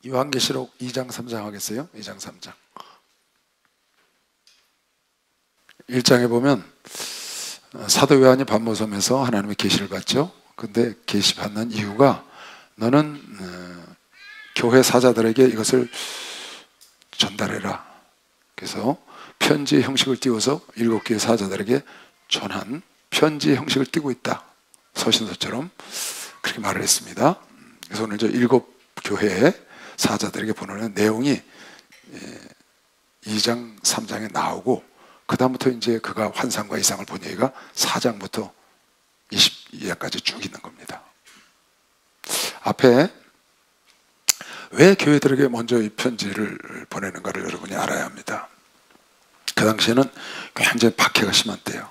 요한계시록 2장 3장 하겠어요? 2장 3장 1장에 보면 사도 요한이 밤모섬에서 하나님의 계시를 받죠. 근데 계시 받는 이유가 너는 교회 사자들에게 이것을 전달해라. 그래서 편지 형식을 띄워서 7개의 사자들에게 전한 편지 형식을 띄고 있다. 서신서처럼 그렇게 말을 했습니다. 그래서 오늘 저 7교회의 사자들에게 보내는 내용이 2장 3장에 나오고 그 다음부터 이제 그가 환상과 이상을 본 얘기가 4장부터 22장까지 쭉 있는 겁니다. 앞에 왜 교회들에게 먼저 이 편지를 보내는가를 여러분이 알아야 합니다. 그 당시에는 굉장히 박해가 심한데요.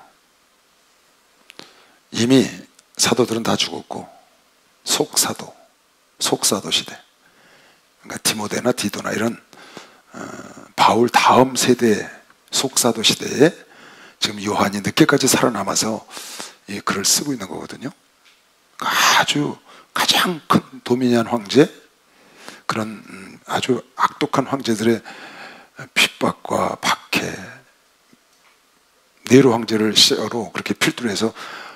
이미 사도들은 다 죽었고 속사도 시대, 그러니까 디모데나 디도나 이런 바울 다음 세대의 속사도 시대에 지금 요한이 늦게까지 살아남아서 이 글을 쓰고 있는 거거든요. 아주 가장 큰 도미니안 황제, 그런 아주 악독한 황제들의 핍박과 박해, 네로 황제를 시작으로 그렇게 필두로 해서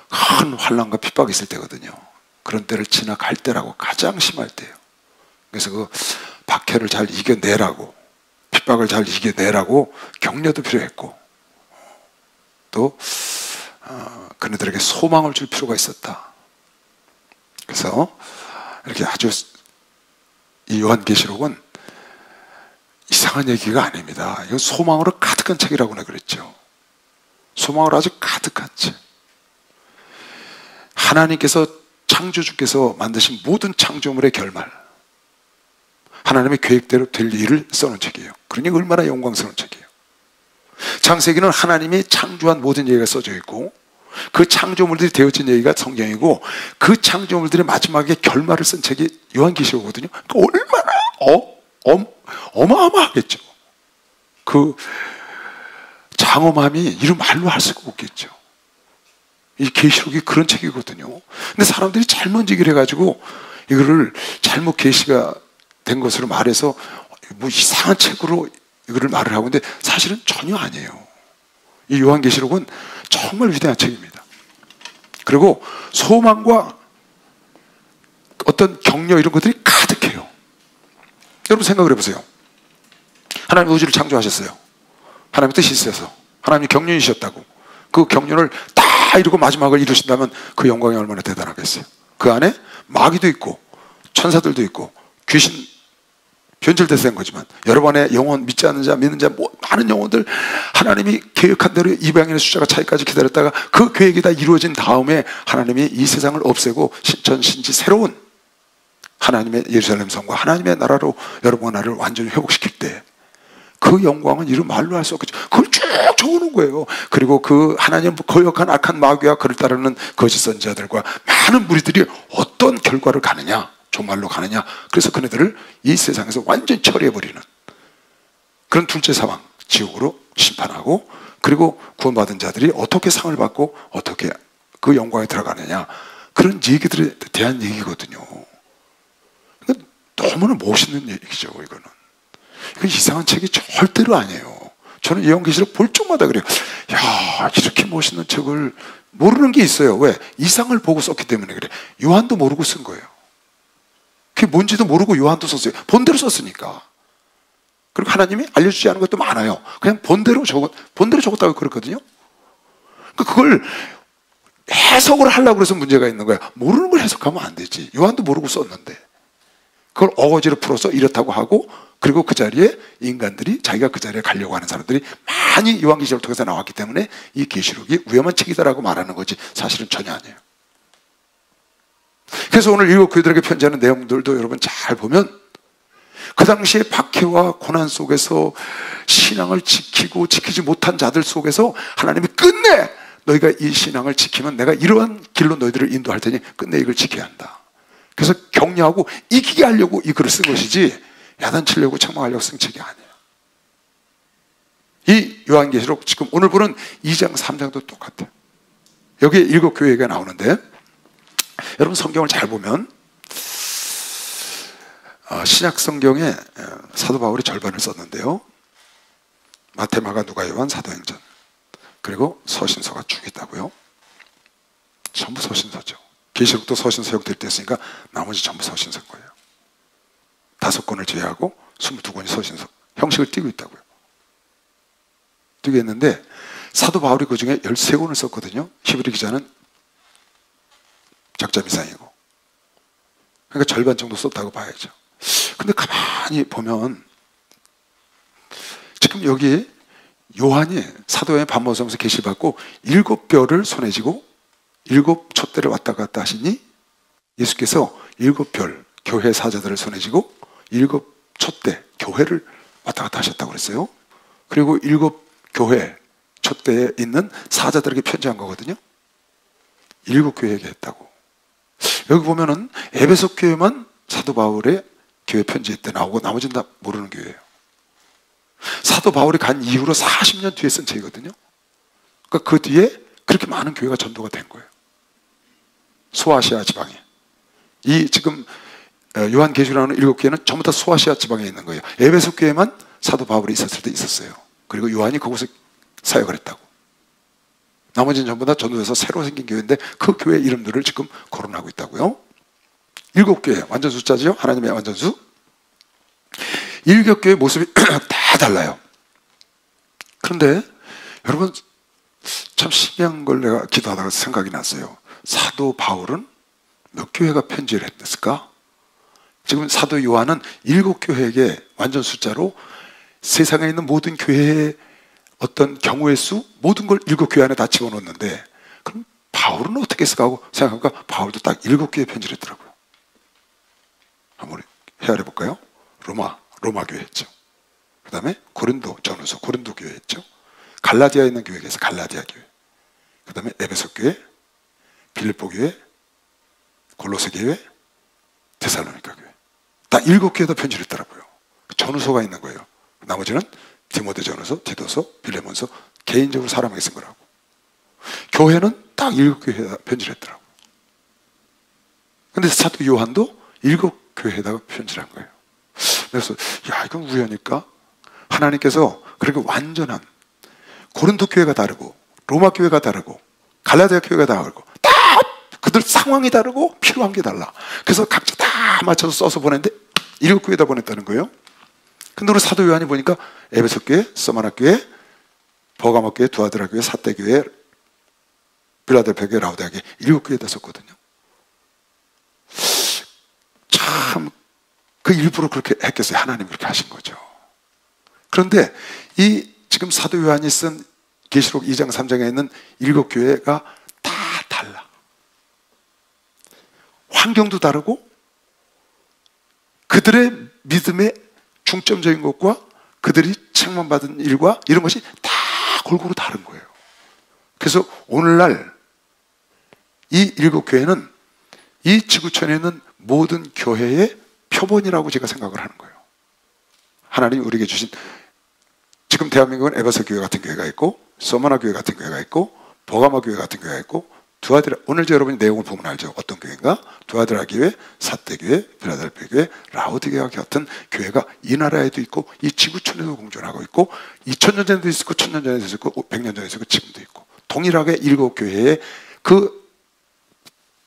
큰 환난과 핍박이 있을 때거든요. 그런 때를 지나갈 때라고, 가장 심할 때예요. 그래서 그 박해를 잘 이겨내라고, 핍박을 잘 이겨내라고 격려도 필요했고, 또 그네들에게 소망을 줄 필요가 있었다. 그래서 이렇게 아주 이 요한계시록은 이상한 얘기가 아닙니다. 이건 소망으로 가득한 책이라고 내가 그랬죠. 소망으로 아주 가득한 책. 하나님께서, 창조주께서 만드신 모든 창조물의 결말, 하나님의 계획대로 될 일을 써놓은 책이에요. 그러니 얼마나 영광스러운 책이에요. 창세기는 하나님이 창조한 모든 얘기가 써져 있고, 그 창조물들이 되어진 얘기가 성경이고, 그 창조물들의 마지막에 결말을 쓴 책이 요한계시록이거든요. 그러니까 얼마나 어마어마하겠죠. 그 장엄함이 이루 말로 할 수가 없겠죠. 이 계시록이 그런 책이거든요. 근데 사람들이 잘못 얘기를 해가지고 이거를 잘못 계시가 된 것으로 말해서 뭐 이상한 책으로 이거를 말을 하고 있는데 사실은 전혀 아니에요. 이 요한계시록은 정말 위대한 책입니다. 그리고 소망과 어떤 격려 이런 것들이 가득해요. 여러분 생각을 해보세요. 하나님 우주를 창조하셨어요. 하나님의 뜻이 있어서 하나님이 격려이셨다고. 그 격려를 다 이루고 마지막을 이루신다면 그 영광이 얼마나 대단하겠어요. 그 안에 마귀도 있고 천사들도 있고 귀신 변절돼서 된 거지만 여러분의 영혼, 믿지 않는 자, 믿는 자, 많은 영혼들 하나님이 계획한 대로 이방인의 숫자가 차이까지 기다렸다가 그 계획이 다 이루어진 다음에 하나님이 이 세상을 없애고 신천신지 새로운 하나님의 예루살렘 성과 하나님의 나라로 여러분과 나를 완전히 회복시킬 때 그 영광은 이루 말로 할 수 없겠죠. 그걸 쭉 적어놓은 거예요. 그리고 그 하나님 거역한 악한 마귀와 그를 따르는 거짓 선지자들과 많은 무리들이 어떤 결과를 가느냐, 종말로 가느냐. 그래서 그네들을 이 세상에서 완전히 처리해버리는 그런 둘째 사망, 지옥으로 심판하고, 그리고 구원받은 자들이 어떻게 상을 받고 어떻게 그 영광에 들어가느냐, 그런 얘기들에 대한 얘기거든요. 너무나 멋있는 얘기죠. 이거는 이상한 책이 절대로 아니에요. 저는 요한계시록 볼 적마다 그래요. 야, 이렇게 멋있는 책을 모르는 게 있어요. 왜? 이상을 보고 썼기 때문에 그래. 요한도 모르고 쓴 거예요. 그게 뭔지도 모르고 요한도 썼어요. 본대로 썼으니까. 그리고 하나님이 알려주지 않은 것도 많아요. 그냥 본대로 적었다고 그랬거든요. 그걸 해석을 하려고 해서 문제가 있는 거야. 모르는 걸 해석하면 안 되지. 요한도 모르고 썼는데 그걸 어거지로 풀어서 이렇다고 하고, 그리고 그 자리에 인간들이, 자기가 그 자리에 가려고 하는 사람들이 많이 요한계시록을 통해서 나왔기 때문에 이 계시록이 위험한 책이다라고 말하는 거지 사실은 전혀 아니에요. 그래서 오늘 7교회들에게 편지하는 내용들도 여러분 잘 보면 그 당시에 박해와 고난 속에서 신앙을 지키고 지키지 못한 자들 속에서 하나님이 끝내 너희가 이 신앙을 지키면 내가 이러한 길로 너희들을 인도할 테니 끝내 이걸 지켜야 한다. 그래서 격려하고 이기게 하려고 이 글을 쓴 것이지 야단치려고 책망하려고 쓴 책이 아니에요. 이 요한계시록 지금 오늘 보는 2장 3장도 똑같아요. 여기에 7교회가 나오는데 여러분 성경을 잘 보면 신약 성경에 사도 바울이 절반을 썼는데요. 마태, 마가, 누가, 요한, 사도행전, 그리고 서신서가 쭉 있다고요. 전부 서신서죠. 계시록도 서신서 형태로 됐으니까 나머지 전부 서신서인 거예요. 5권을 제외하고 22권이 서신서 형식을 띠고 있다고요. 띠고 있는데 사도 바울이 그 중에 13권을 썼거든요. 히브리 기자는 적자 미상이고, 그러니까 절반 정도 썼다고 봐야죠. 근데 가만히 보면 지금 여기 요한이 사도행의 반모섬에서 계시받고 7별을 손에 쥐고 7 촛대를 왔다 갔다 하시니, 예수께서 7별 교회 사자들을 손에 쥐고 7 촛대 교회를 왔다 갔다 하셨다고 그랬어요. 그리고 7 교회 촛대에 있는 사자들에게 편지한 거거든요. 7 교회에게 했다고. 여기 보면은 에베소 교회만 사도 바울의 교회 편지 때 나오고 나머지는 다 모르는 교회예요. 사도 바울이 간 이후로 40년 뒤에 쓴 책이거든요. 그러니까 그 뒤에 그렇게 많은 교회가 전도가 된 거예요. 소아시아 지방에. 이 지금 요한계시록에 나오는 7교회는 전부 다 소아시아 지방에 있는 거예요. 에베소 교회만 사도 바울이 있었을 때 있었어요. 그리고 요한이 그곳에 사역을 했다고. 나머지는 전부 다 전도해서 새로 생긴 교회인데 그 교회 이름들을 지금 거론하고 있다고요. 7교회, 완전 숫자죠. 하나님의 완전수. 7교회 모습이 다 달라요. 그런데 여러분, 참 신기한 걸 내가 기도하다가 생각이 났어요. 사도 바울은 몇 교회가 편지를 했을까? 지금 사도 요한은 7교회에게 완전 숫자로 세상에 있는 모든 교회의 어떤 경우의 수, 모든 걸 7교회 안에 다 집어넣었는데, 그럼 바울은 어떻게 했을까 하고 생각하니까 바울도 딱 7교회 편지를 했더라고요. 한번 헤아려 볼까요? 로마 교회 했죠. 그 다음에 고린도 전후서, 고린도 교회 했죠. 갈라디아에 있는 교회에서 갈라디아 교회, 그 다음에 에베소 교회, 빌립보 교회, 골로새 교회, 데살로니가 교회, 딱 7교회에다 편지를 했더라고요. 전후서가 있는 거예요. 나머지는 디모데 전후서, 디도서, 빌레몬서, 개인적으로 사람에게 쓴 거라고. 교회는 딱 7교회에다 편지를 했더라고요. 근데 사도 요한도 7교회에다가 편지를 한 거예요. 그래서 야, 이건 우연일까? 하나님께서 그렇게 완전한, 고린도 교회가 다르고 로마 교회가 다르고 갈라디아 교회가 다르고 다 그들 상황이 다르고 필요한 게 달라. 그래서 각자 다 맞춰서 써서 보냈는데 7교회에다 보냈다는 거예요. 근데 우리 사도 요한이 보니까 에베소 교회, 서마나 교회, 버가모 교회, 두아드라 교회, 사대 교회, 빌라델피아 교회, 라우디아 교회 7교회에다 썼거든요. 참 그 일부러 그렇게 했겠어요. 하나님이 그렇게 하신 거죠. 그런데 이 지금 사도 요한이 쓴 계시록 2장 3장에 있는 7교회가 다 달라. 환경도 다르고 그들의 믿음의 중점적인 것과 그들이 책망받은 일과 이런 것이 다 골고루 다른 거예요. 그래서 오늘날 이 7교회는 이 지구촌에 있는 모든 교회의 표본이라고 제가 생각을 하는 거예요. 하나님이 우리에게 주신, 지금 대한민국은 에베소 교회 같은 교회가 있고 서머나 교회 같은 교회가 있고 버가모 교회 같은 교회가 있고 두아드라, 오늘 여러분이 내용을 보면 알죠. 어떤 교회인가? 두아드라 교회, 사대 교회, 빌라델피아 교회, 라우디게아 같은 교회가 이 나라에도 있고 이 지구촌에도 공존하고 있고 2000년 전에도 있었고 1000년 전에도 있었고 100년 전에도 있었고 지금도 있고, 동일하게 7교회의 그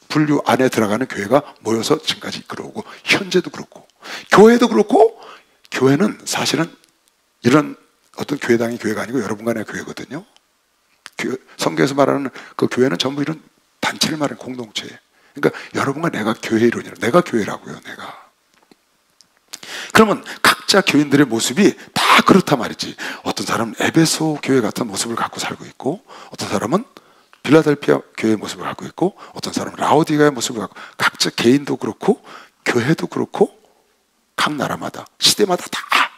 분류 안에 들어가는 교회가 모여서 지금까지 이끌어오고, 현재도 그렇고 교회도 그렇고, 교회는 사실은 이런 어떤 교회당의 교회가 아니고 여러분 간의 교회거든요. 성경에서 말하는 그 교회는 전부 이런 단체를 말하는 공동체예요. 그러니까 여러분과 내가 교회 이론이라, 내가 교회라고요. 내가. 그러면 각자 교인들의 모습이 다 그렇단 말이지. 어떤 사람은 에베소 교회 같은 모습을 갖고 살고 있고, 어떤 사람은 빌라델피아 교회의 모습을 갖고 있고, 어떤 사람은 라우디게아의 모습을 갖고, 각자 개인도 그렇고 교회도 그렇고 각 나라마다 시대마다 다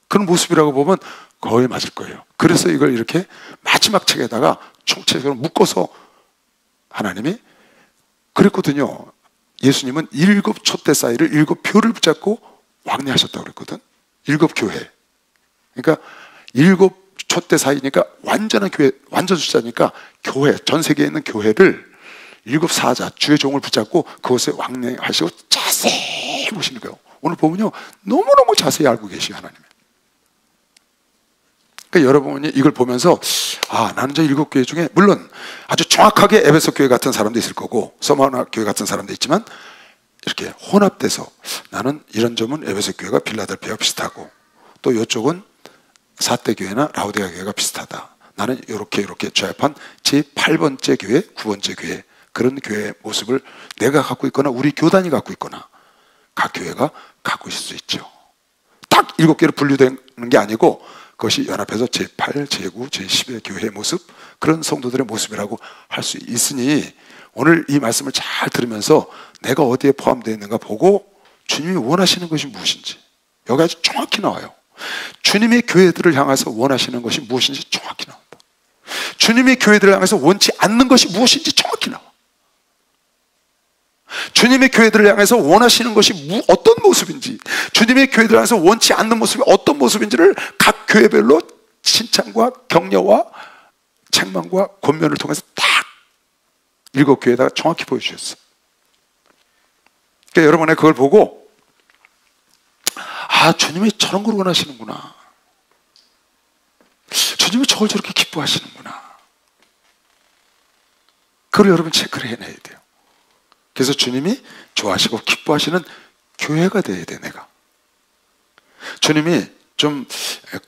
그런 모습이라고 보면 거의 맞을 거예요. 그래서 이걸 이렇게 마지막 책에다가 총체적으로 묶어서 하나님이 그랬거든요. 예수님은 7 촛대 사이를 7 표를 붙잡고 왕래하셨다고 그랬거든. 7교회. 그러니까 7 촛대 사이니까 완전한 교회, 완전 숫자니까 교회, 전 세계에 있는 교회를 7 사자, 주의 종을 붙잡고 그곳에 왕래하시고 자세히 보시는 거예요. 오늘 보면요, 너무너무 자세히 알고 계시요 하나님. 그러니까 여러분이 이걸 보면서 나는 저 7교회 중에 물론 아주 정확하게 에베소 교회 같은 사람도 있을 거고 서머나 교회 같은 사람도 있지만 이렇게 혼합돼서 나는 이런 점은 에베소 교회가 빌라델피아와 비슷하고 또 이쪽은 사대교회나 라우디가 교회가 비슷하다. 나는 이렇게 조합한 제8번째 교회, 9번째 교회, 그런 교회의 모습을 내가 갖고 있거나 우리 교단이 갖고 있거나 각 교회가 갖고 있을 수 있죠. 딱 7개로 분류되는 게 아니고 그것이 연합해서 제8, 제9, 제10의 교회의 모습, 그런 성도들의 모습이라고 할 수 있으니 오늘 이 말씀을 잘 들으면서 내가 어디에 포함되어 있는가 보고 주님이 원하시는 것이 무엇인지 여기 아주 정확히 나와요. 주님의 교회들을 향해서 원하시는 것이 무엇인지 정확히 나온다. 주님의 교회들을 향해서 원치 않는 것이 무엇인지 정확히 나와. 주님의 교회들을 향해서 원하시는 것이 어떤 모습인지, 주님의 교회들을 향해서 원치 않는 모습이 어떤 모습인지를 각 교회별로 칭찬과 격려와 책망과 권면을 통해서 딱 7교회에다가 정확히 보여주셨어. 그러니까 여러분의 그걸 보고 주님이 저런 걸 원하시는구나, 주님이 저걸 저렇게 기뻐하시는구나, 그걸 여러분 체크를 해내야 돼요. 그래서 주님이 좋아하시고 기뻐하시는 교회가 돼야 돼. 내가 주님이 좀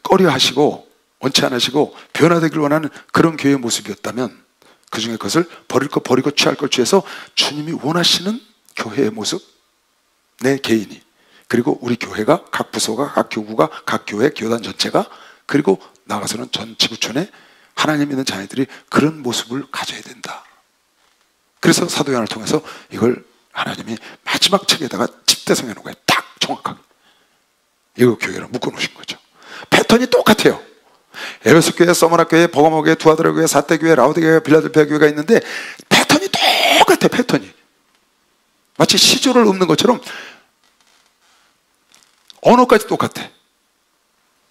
꺼려하시고 원치 않으시고 변화되길 원하는 그런 교회의 모습이었다면 그 중에 그것을 버릴 것 버리고 취할 걸 취해서 주님이 원하시는 교회의 모습, 내 개인이, 그리고 우리 교회가, 각 부서가, 각 교구가, 각 교회, 교단 전체가, 그리고 나가서는 전 지구촌에 하나님 믿는 자녀들이 그런 모습을 가져야 된다. 그래서 사도 요한을 통해서 이걸 하나님이 마지막 책에다가 집대성해 놓은 거예요. 딱 정확하게 7교회로 묶어 놓으신 거죠. 패턴이 똑같아요. 에베소 교회, 서머나 교회, 버가모 교회, 두아드라 교회, 사대 교회, 라우디가 교회, 빌라델피아 교회가 있는데 패턴이 똑같아. 패턴이 마치 시조를 읊는 것처럼 언어까지 똑같아.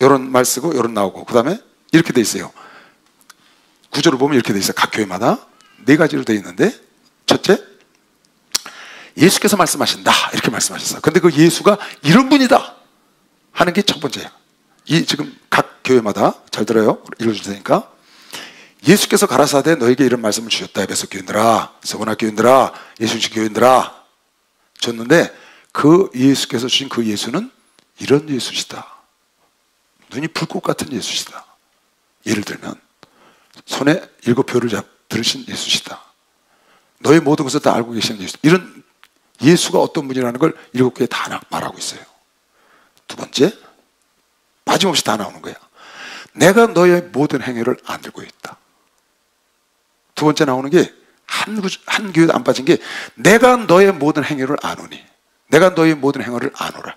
요런 말 쓰고 요런 나오고, 그 다음에 이렇게 돼 있어요. 구조를 보면 이렇게 돼 있어요. 각 교회마다 4가지로 돼 있는데, 첫째, 예수께서 말씀하신다, 이렇게 말씀하셨어요. 근데 그 예수가 이런 분이다 하는 게 첫 번째예요. 이 지금 각 교회마다 잘 들어요. 읽어줄 테니까. 예수께서 가라사대 너에게 이런 말씀을 주셨다. 에베소 교인들아, 서머나 교인들아, 예수님 교인들아 줬는데, 그 예수께서 주신 그 예수는 이런 예수시다. 눈이 불꽃 같은 예수시다. 예를 들면 손에 7표를 들으신 예수시다. 너의 모든 것을 다 알고 계시는 예수. 이런 예수가 어떤 분이라는 걸 7교회에 다 말하고 있어요. 두 번째, 빠짐없이 다 나오는 거야. 내가 너의 모든 행위를 알고 있다. 두 번째 나오는 게 한 교회도 안 빠진 게 내가 너의 모든 행위를 아노니, 내가 너의 모든 행위를 아노라.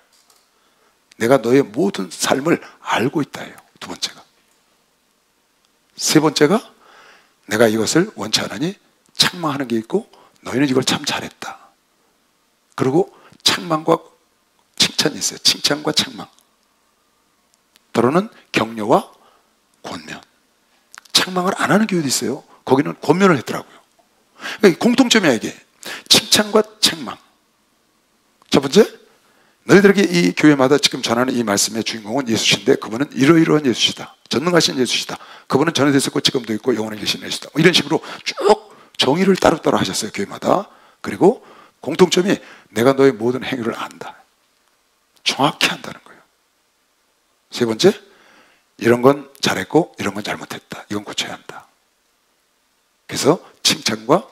내가 너의 모든 삶을 알고 있다예요. 두 번째가. 세 번째가 내가 이것을 원치 않으니 책망하는 게 있고 너희는 이걸 참 잘했다. 그리고 책망과 칭찬이 있어요. 칭찬과 책망. 때로는 격려와 권면. 책망을 안 하는 교회도 있어요. 거기는 권면을 했더라고요. 그러니까 공통점이야 이게. 칭찬과 책망. 첫 번째, 너희들에게 이 교회마다 지금 전하는 이 말씀의 주인공은 예수신데 그분은 이러이러한 예수시다. 전능하신 예수시다. 그분은 전에도 있었고 지금도 있고 영원히 계신 예수다. 이런 식으로 쭉 정의를 따로따로 하셨어요. 교회마다. 그리고 공통점이 내가 너의 모든 행위를 안다. 정확히 한다는 거예요. 세 번째, 이런 건 잘했고 이런 건 잘못했다. 이건 고쳐야 한다. 그래서 칭찬과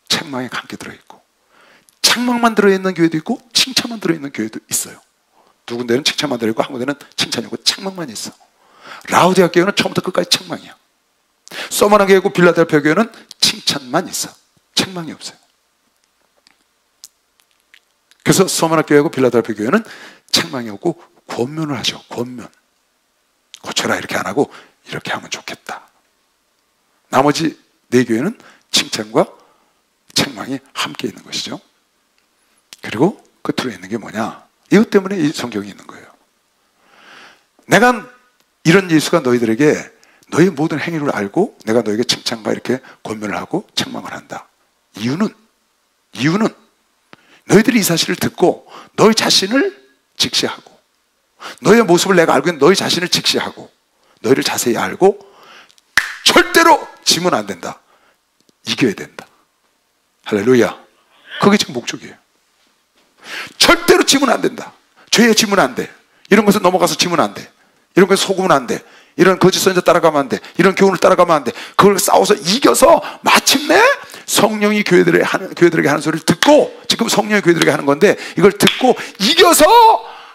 책망이 함께 들어있고, 책망만 들어있는 교회도 있고 칭찬만 들어있는 교회도 있어요. 두 군데는 칭찬만 들어있고 한 군데는 칭찬이고 책망만 있어. 라우디아 교회는 처음부터 끝까지 책망이야. 서머나 교회고 빌라델피아 교회는 칭찬만 있어. 책망이 없어요. 그래서 서머나 교회고 빌라델피아 교회는 책망이 없고 권면을 하죠. 권면. 고쳐라 이렇게 안 하고 이렇게 하면 좋겠다. 나머지 4교회는 칭찬과 책망이 함께 있는 것이죠. 그리고 끝으로 있는 게 뭐냐? 이것 때문에 이 성경이 있는 거예요. 내가 이런 예수가 너희들에게 너희 모든 행위를 알고 내가 너에게 칭찬과 이렇게 권면을 하고 책망을 한다. 이유는 너희들이 이 사실을 듣고 너희 자신을 직시하고, 너희의 모습을 내가 알고 있는 너희 자신을 직시하고, 너희를 자세히 알고 절대로 지면 안 된다. 이겨야 된다. 할렐루야. 그게 지금 목적이에요. 절대로 지면 안 된다. 죄에 지면 안 돼. 이런 것을 넘어가서 지면 안 돼. 이런 것에 속으면 안 돼. 이런 거짓 선자 따라가면 안 돼. 이런 교훈을 따라가면 안 돼. 그걸 싸워서 이겨서 마침내 성령이 교회들에게 하는 소리를 듣고, 지금 성령이 교회들에게 하는 건데, 이걸 듣고 이겨서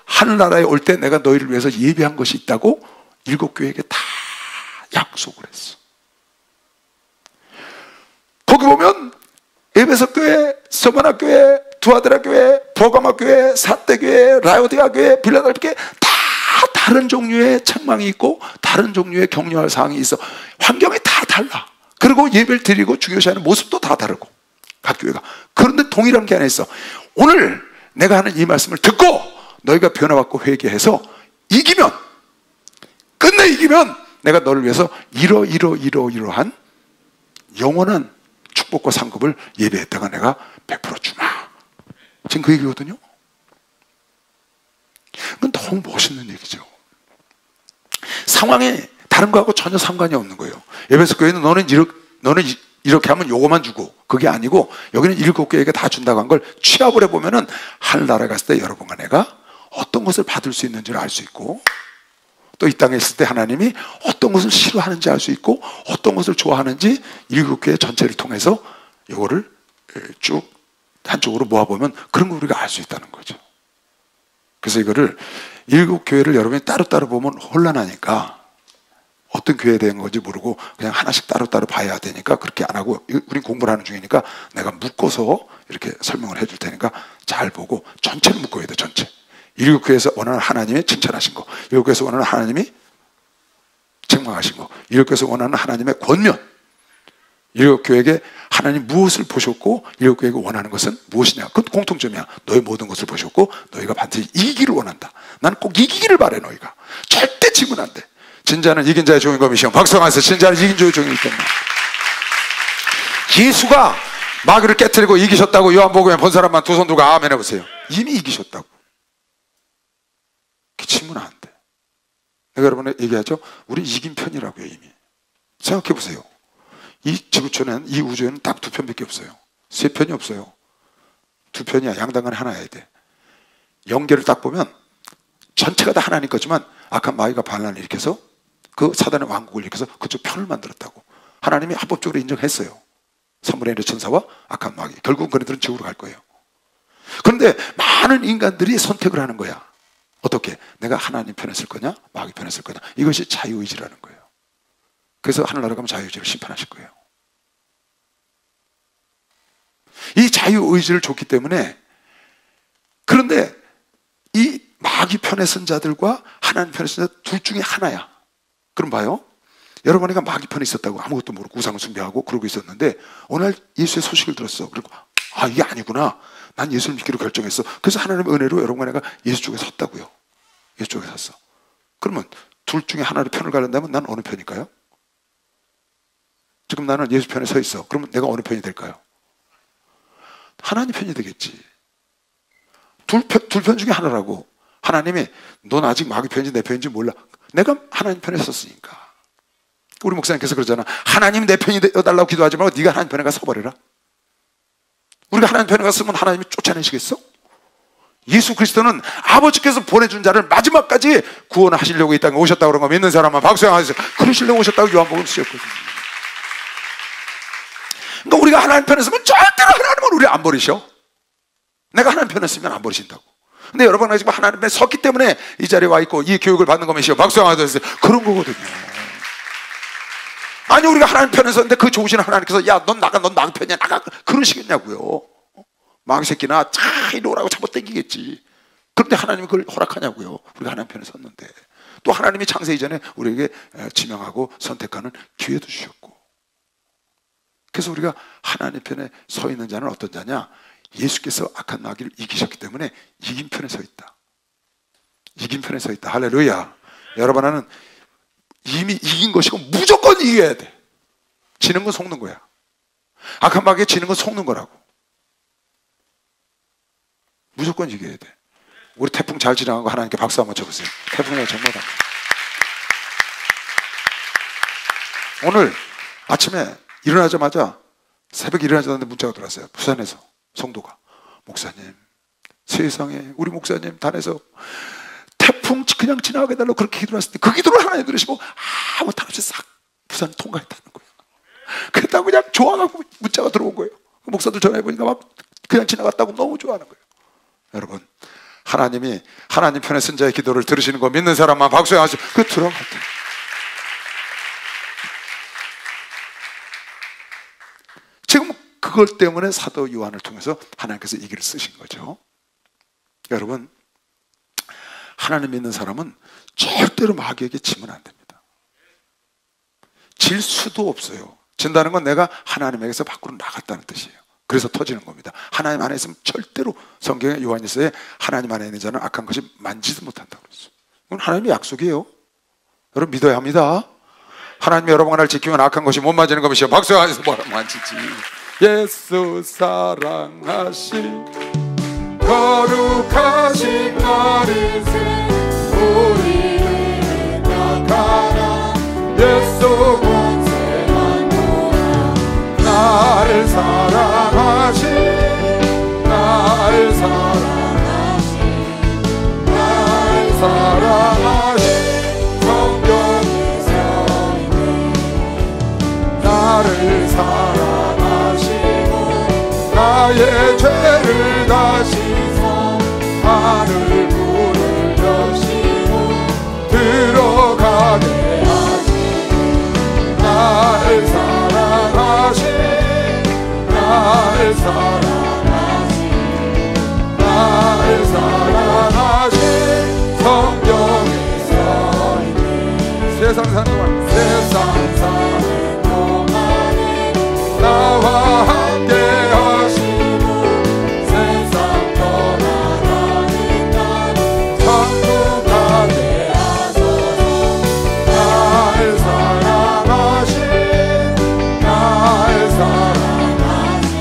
하늘나라에 올 때 내가 너희를 위해서 예비한 것이 있다고 7교회에게 다 약속을 했어. 거기 보면 에베소 교회, 서바나 교회, 두아드라 교회, 버가마 교회, 사대 교회, 라오디아 교회, 빌라델피아 교회 다 다른 종류의 책망이 있고 다른 종류의 격려할 사항이 있어. 환경이 다 달라. 그리고 예배를 드리고 중요시하는 모습도 다 다르고, 각 교회가. 그런데 동일한 게 하나 있어. 오늘 내가 하는 이 말씀을 듣고 너희가 변화받고 회개해서 이기면, 끝내 이기면 내가 너를 위해서 이러한 영원한 축복과 상급을 예배했다가 내가 베풀어 주마. 지금 그 얘기거든요. 그건 너무 멋있는 얘기죠. 상황에 다른 거하고 전혀 상관이 없는 거예요. 에베소 교회는 너는 이렇게 하면 요거만 주고, 그게 아니고 여기는 7교회가 다 준다고 한 걸 취합을 해보면은 하늘나라에 갔을 때 여러분과 내가 어떤 것을 받을 수 있는지를 알 수 있고, 또 이 땅에 있을 때 하나님이 어떤 것을 싫어하는지 알 수 있고, 어떤 것을 좋아하는지 7교회 전체를 통해서 이거를 쭉 한쪽으로 모아보면 그런 걸 우리가 알 수 있다는 거죠. 그래서 이거를 7교회를 여러분이 따로따로 보면 혼란하니까, 어떤 교회에 대한 건지 모르고 그냥 하나씩 따로따로 봐야 되니까 그렇게 안 하고, 우린 공부를 하는 중이니까 내가 묶어서 이렇게 설명을 해줄 테니까 잘 보고 전체를 묶어야 돼. 전체. 7교회에서 원하는 하나님의 칭찬하신 거, 7교회에서 원하는 하나님이 책망하신 거, 7교회에서 원하는 하나님의 권면, 7교회에게 하나님 무엇을 보셨고 7교회가 원하는 것은 무엇이냐. 그건 공통점이야. 너희 모든 것을 보셨고 너희가 반드시 이기기를 원한다. 나는 꼭 이기기를 바래. 너희가 절대 지면 안 돼. 진자는 이긴 자의 종인 것이요, 박성하세요. 진자는 이긴 자의 종이기 때문에. 예수가 마귀를 깨뜨리고 이기셨다고 요한복음에 본 사람만 두 손 들고 아멘 해보세요. 이미 이기셨다고. 지면 안 돼. 내가 여러분에게 얘기하죠. 우리 이긴 편이라고요. 이미 생각해 보세요. 이 지구촌에는, 이 우주에는 딱 2편밖에 없어요. 3편이 없어요. 2편이야. 양당간에 하나여야 돼. 연계를 딱 보면 전체가 다 하나님 거지만 악한 마귀가 반란을 일으켜서 그 사단의 왕국을 일으켜서 그쪽 편을 만들었다고 하나님이 합법적으로 인정했어요. 3분의 1의 천사와 악한 마귀. 결국은 그네들은 지옥으로 갈 거예요. 그런데 많은 인간들이 선택을 하는 거야. 어떻게? 내가 하나님 편에 쓸 거냐, 마귀 편에 쓸 거냐. 이것이 자유의지라는 거예요. 그래서 하늘나라 가면 자유의지를 심판하실 거예요. 이 자유의지를 줬기 때문에. 그런데 이 마귀 편에 쓴 자들과 하나님 편에 쓴 자들 둘 중에 하나야. 그럼 봐요. 여러분이가 마귀 편에 있었다고 아무것도 모르고 우상을 숭배하고 그러고 있었는데 어느 날 예수의 소식을 들었어. 그리고 이게 아니구나. 난 예수를 믿기로 결정했어. 그래서 하나님의 은혜로 여러분과 내가 예수 쪽에 섰다고요. 예수 쪽에 섰어. 그러면 둘 중에 하나를 편을 가른다면 난 어느 편일까요? 지금 나는 예수 편에 서 있어. 그러면 내가 어느 편이 될까요? 하나님 편이 되겠지. 둘 편 중에 하나라고. 하나님이 넌 아직 마귀 편인지 내 편인지 몰라. 내가 하나님 편에 섰으니까. 우리 목사님께서 그러잖아. 하나님 내 편이 되어달라고 기도하지 말고 네가 하나님 편에 가서 서버려라. 우리가 하나님 편에 갔으면 하나님이 쫓아내시겠어? 예수 그리스도는 아버지께서 보내준 자를 마지막까지 구원하시려고 이 땅에 오셨다고 그런 거 믿는 사람만 박수하세요. 그러시려고 오셨다고 요한복음 쓰셨거든요. 그러니까 우리가 하나님 편에 서면 절대로 하나님은 우리 안 버리셔. 내가 하나님 편에 서면 안 버리신다고. 근데 여러분 지금 하나님 편에 섰기 때문에 이 자리에 와 있고 이 교육을 받는 거면시오. 박수하세요. 그런 거거든요. 아니 우리가 하나님 편에 섰는데 그 좋으신 하나님께서 야 넌 나가, 넌 마귀 편이야 나가, 그러시겠냐고요. 마귀 새끼나 자 이리 오라고 잡아 당기겠지. 그런데 하나님이 그걸 허락하냐고요. 우리가 하나님 편에 섰는데. 또 하나님이 창세 이전에 우리에게 지명하고 선택하는 기회도 주셨고. 그래서 우리가 하나님 편에 서 있는 자는 어떤 자냐? 예수께서 악한 마귀를 이기셨기 때문에 이긴 편에 서 있다. 이긴 편에 서 있다. 할렐루야. 여러분 나는 이미 이긴 것이고 무조건 이겨야 돼. 지는 건 속는 거야. 악한 마귀에 지는 건 속는 거라고. 무조건 이겨야 돼. 우리 태풍 잘 지나간 거 하나님께 박수 한번 쳐보세요. 태풍이 정말다. 오늘 아침에 일어나자마자 새벽에 일어나자마자 문자가 들어왔어요. 부산에서 성도가, 목사님, 세상에 우리 목사님 단에서 태풍 그냥 지나가게 해달라고 그렇게 기도했을 때 그 기도를 하나님 들으시고 아무 탈 없이 싹 부산 통과했다는 거예요. 그랬다고 그냥 좋아가고 문자가 들어온 거예요. 목사들 전화해보니까 막 그냥 지나갔다고 너무 좋아하는 거예요. 여러분, 하나님이 하나님 편에 쓴 자의 기도를 들으시는 거 믿는 사람만 박수해 하시고 그 들어갈 때 지금 그걸 때문에 사도 요한을 통해서 하나님께서 이 길을 쓰신 거죠. 여러분, 하나님 믿는 사람은 절대로 마귀에게 지면 안 됩니다. 질 수도 없어요. 진다는 건 내가 하나님에게서 밖으로 나갔다는 뜻이에요. 그래서 터지는 겁니다. 하나님 안에 있으면 절대로, 성경에 요한일서에 하나님 안에 있는 자는 악한 것이 만지도 못한다고 그랬어요. 이건 하나님의 약속이에요. 여러분 믿어야 합니다. 하나님이 여러분 하나를 지키면 악한 것이 못 만지는 것이요. 박수하면서 뭐라 만지지. 예수 사랑하신 거룩하신 나를 우리를 나가라. 예수 권세한 도라. 나를 사랑하신 나를 사랑하신 나를 사랑하신 성경에서 나를 사랑하시고 나의 죄를 다시서 하늘 문을 여시고 들어가게 하시고 나를 사랑하신 나를 사랑하신 나를 사랑하신 성경에서 세상 사는 동안 세상 사는 동안에 나와 함께 하시고 세상 떠나가는 날 천국하게 하소서. 나를 사랑하신 나를 사랑하신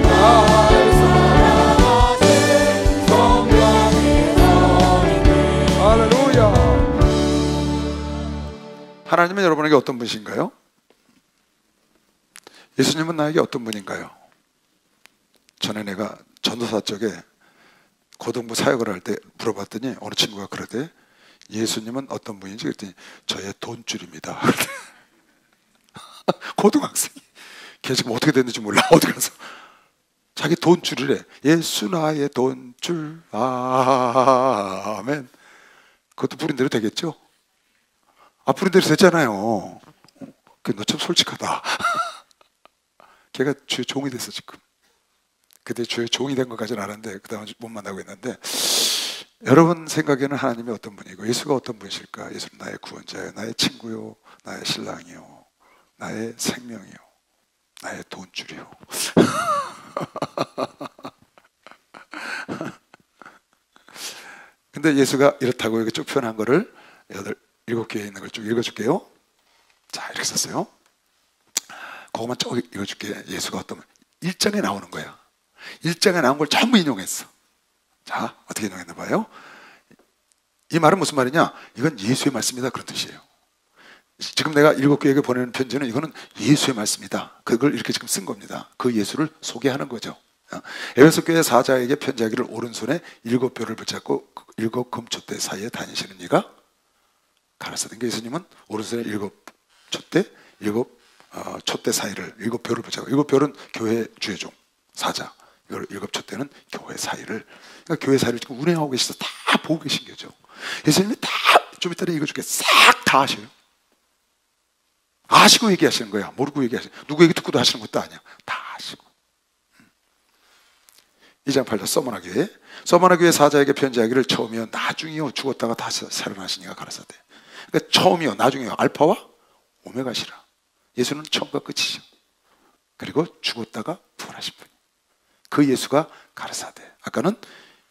나를 사랑하신 성령에서 있네. 할렐루야. 하나님은 여러분에게 어떤 분이신가요? 예수님은 나에게 어떤 분인가요? 전에 내가 전도사 쪽에 고등부 사역을 할 때 물어봤더니 어느 친구가 그러대. 예수님은 어떤 분인지 그랬더니 저의 돈줄입니다. 고등학생이. 걔 지금 어떻게 됐는지 몰라. 어디 가서 자기 돈줄이래. 예수 나의 돈줄. 아멘. 그것도 부린 대로 되겠죠? 아, 부린 대로 됐잖아요. 너 참 솔직하다. 걔가 주의 종이 됐어 지금. 그때 주의 종이 된 것까지는 알았는데 그 다음은 못 만나고 있는데, 여러분 생각에는 하나님이 어떤 분이고 예수가 어떤 분이실까? 예수는 나의 구원자요, 나의 친구요, 나의 신랑이요, 나의 생명이요, 나의 돈줄이요. 근데 예수가 이렇다고 이렇게 쭉 표현한 거를 7개에 있는 걸 쭉 읽어줄게요. 자, 이렇게 썼어요. 그것만 쭉 읽어줄게. 예수가 어떤 1장에 나오는 거야. 1장에 나온 걸 전부 인용했어. 자, 어떻게 인용했나 봐요. 이 말은 무슨 말이냐? 이건 예수의 말씀이다, 그런 뜻이에요. 지금 내가 7교회에게 보내는 편지는 이거는 예수의 말씀이다, 그걸 이렇게 지금 쓴 겁니다. 그 예수를 소개하는 거죠. 에베소 교회 사자에게 편지하기를 오른손에 7뼈를 붙잡고 7 금촛대 사이에 다니시는 이가 가라사대. 예수님은 오른손에 7 촛대, 7 촛대 사이를 7뼈를 붙잡고, 7뼈는 교회 주의종 사자, 7 촛대는 교회 사이를, 그러니까 교회 사이를 지금 운행하고 계셔서 다 보고 계신 거죠. 예수님이 다 좀 이따 읽어줄게 싹 다 아셔요. 아시고 얘기하시는 거야. 모르고 얘기하시는, 누구 얘기 듣고도 하시는 것도 아니야. 다 아시고. 2장 8절 서머나 교회. 서머나 교회 사자에게 편지하기를 처음이요 나중이요 죽었다가 다시 살아나시니가 가라사대. 그러니까 처음이요 나중이요 알파와 오메가시라. 예수는 처음과 끝이죠. 그리고 죽었다가 부활하신 분. 그 예수가 가라사대. 아까는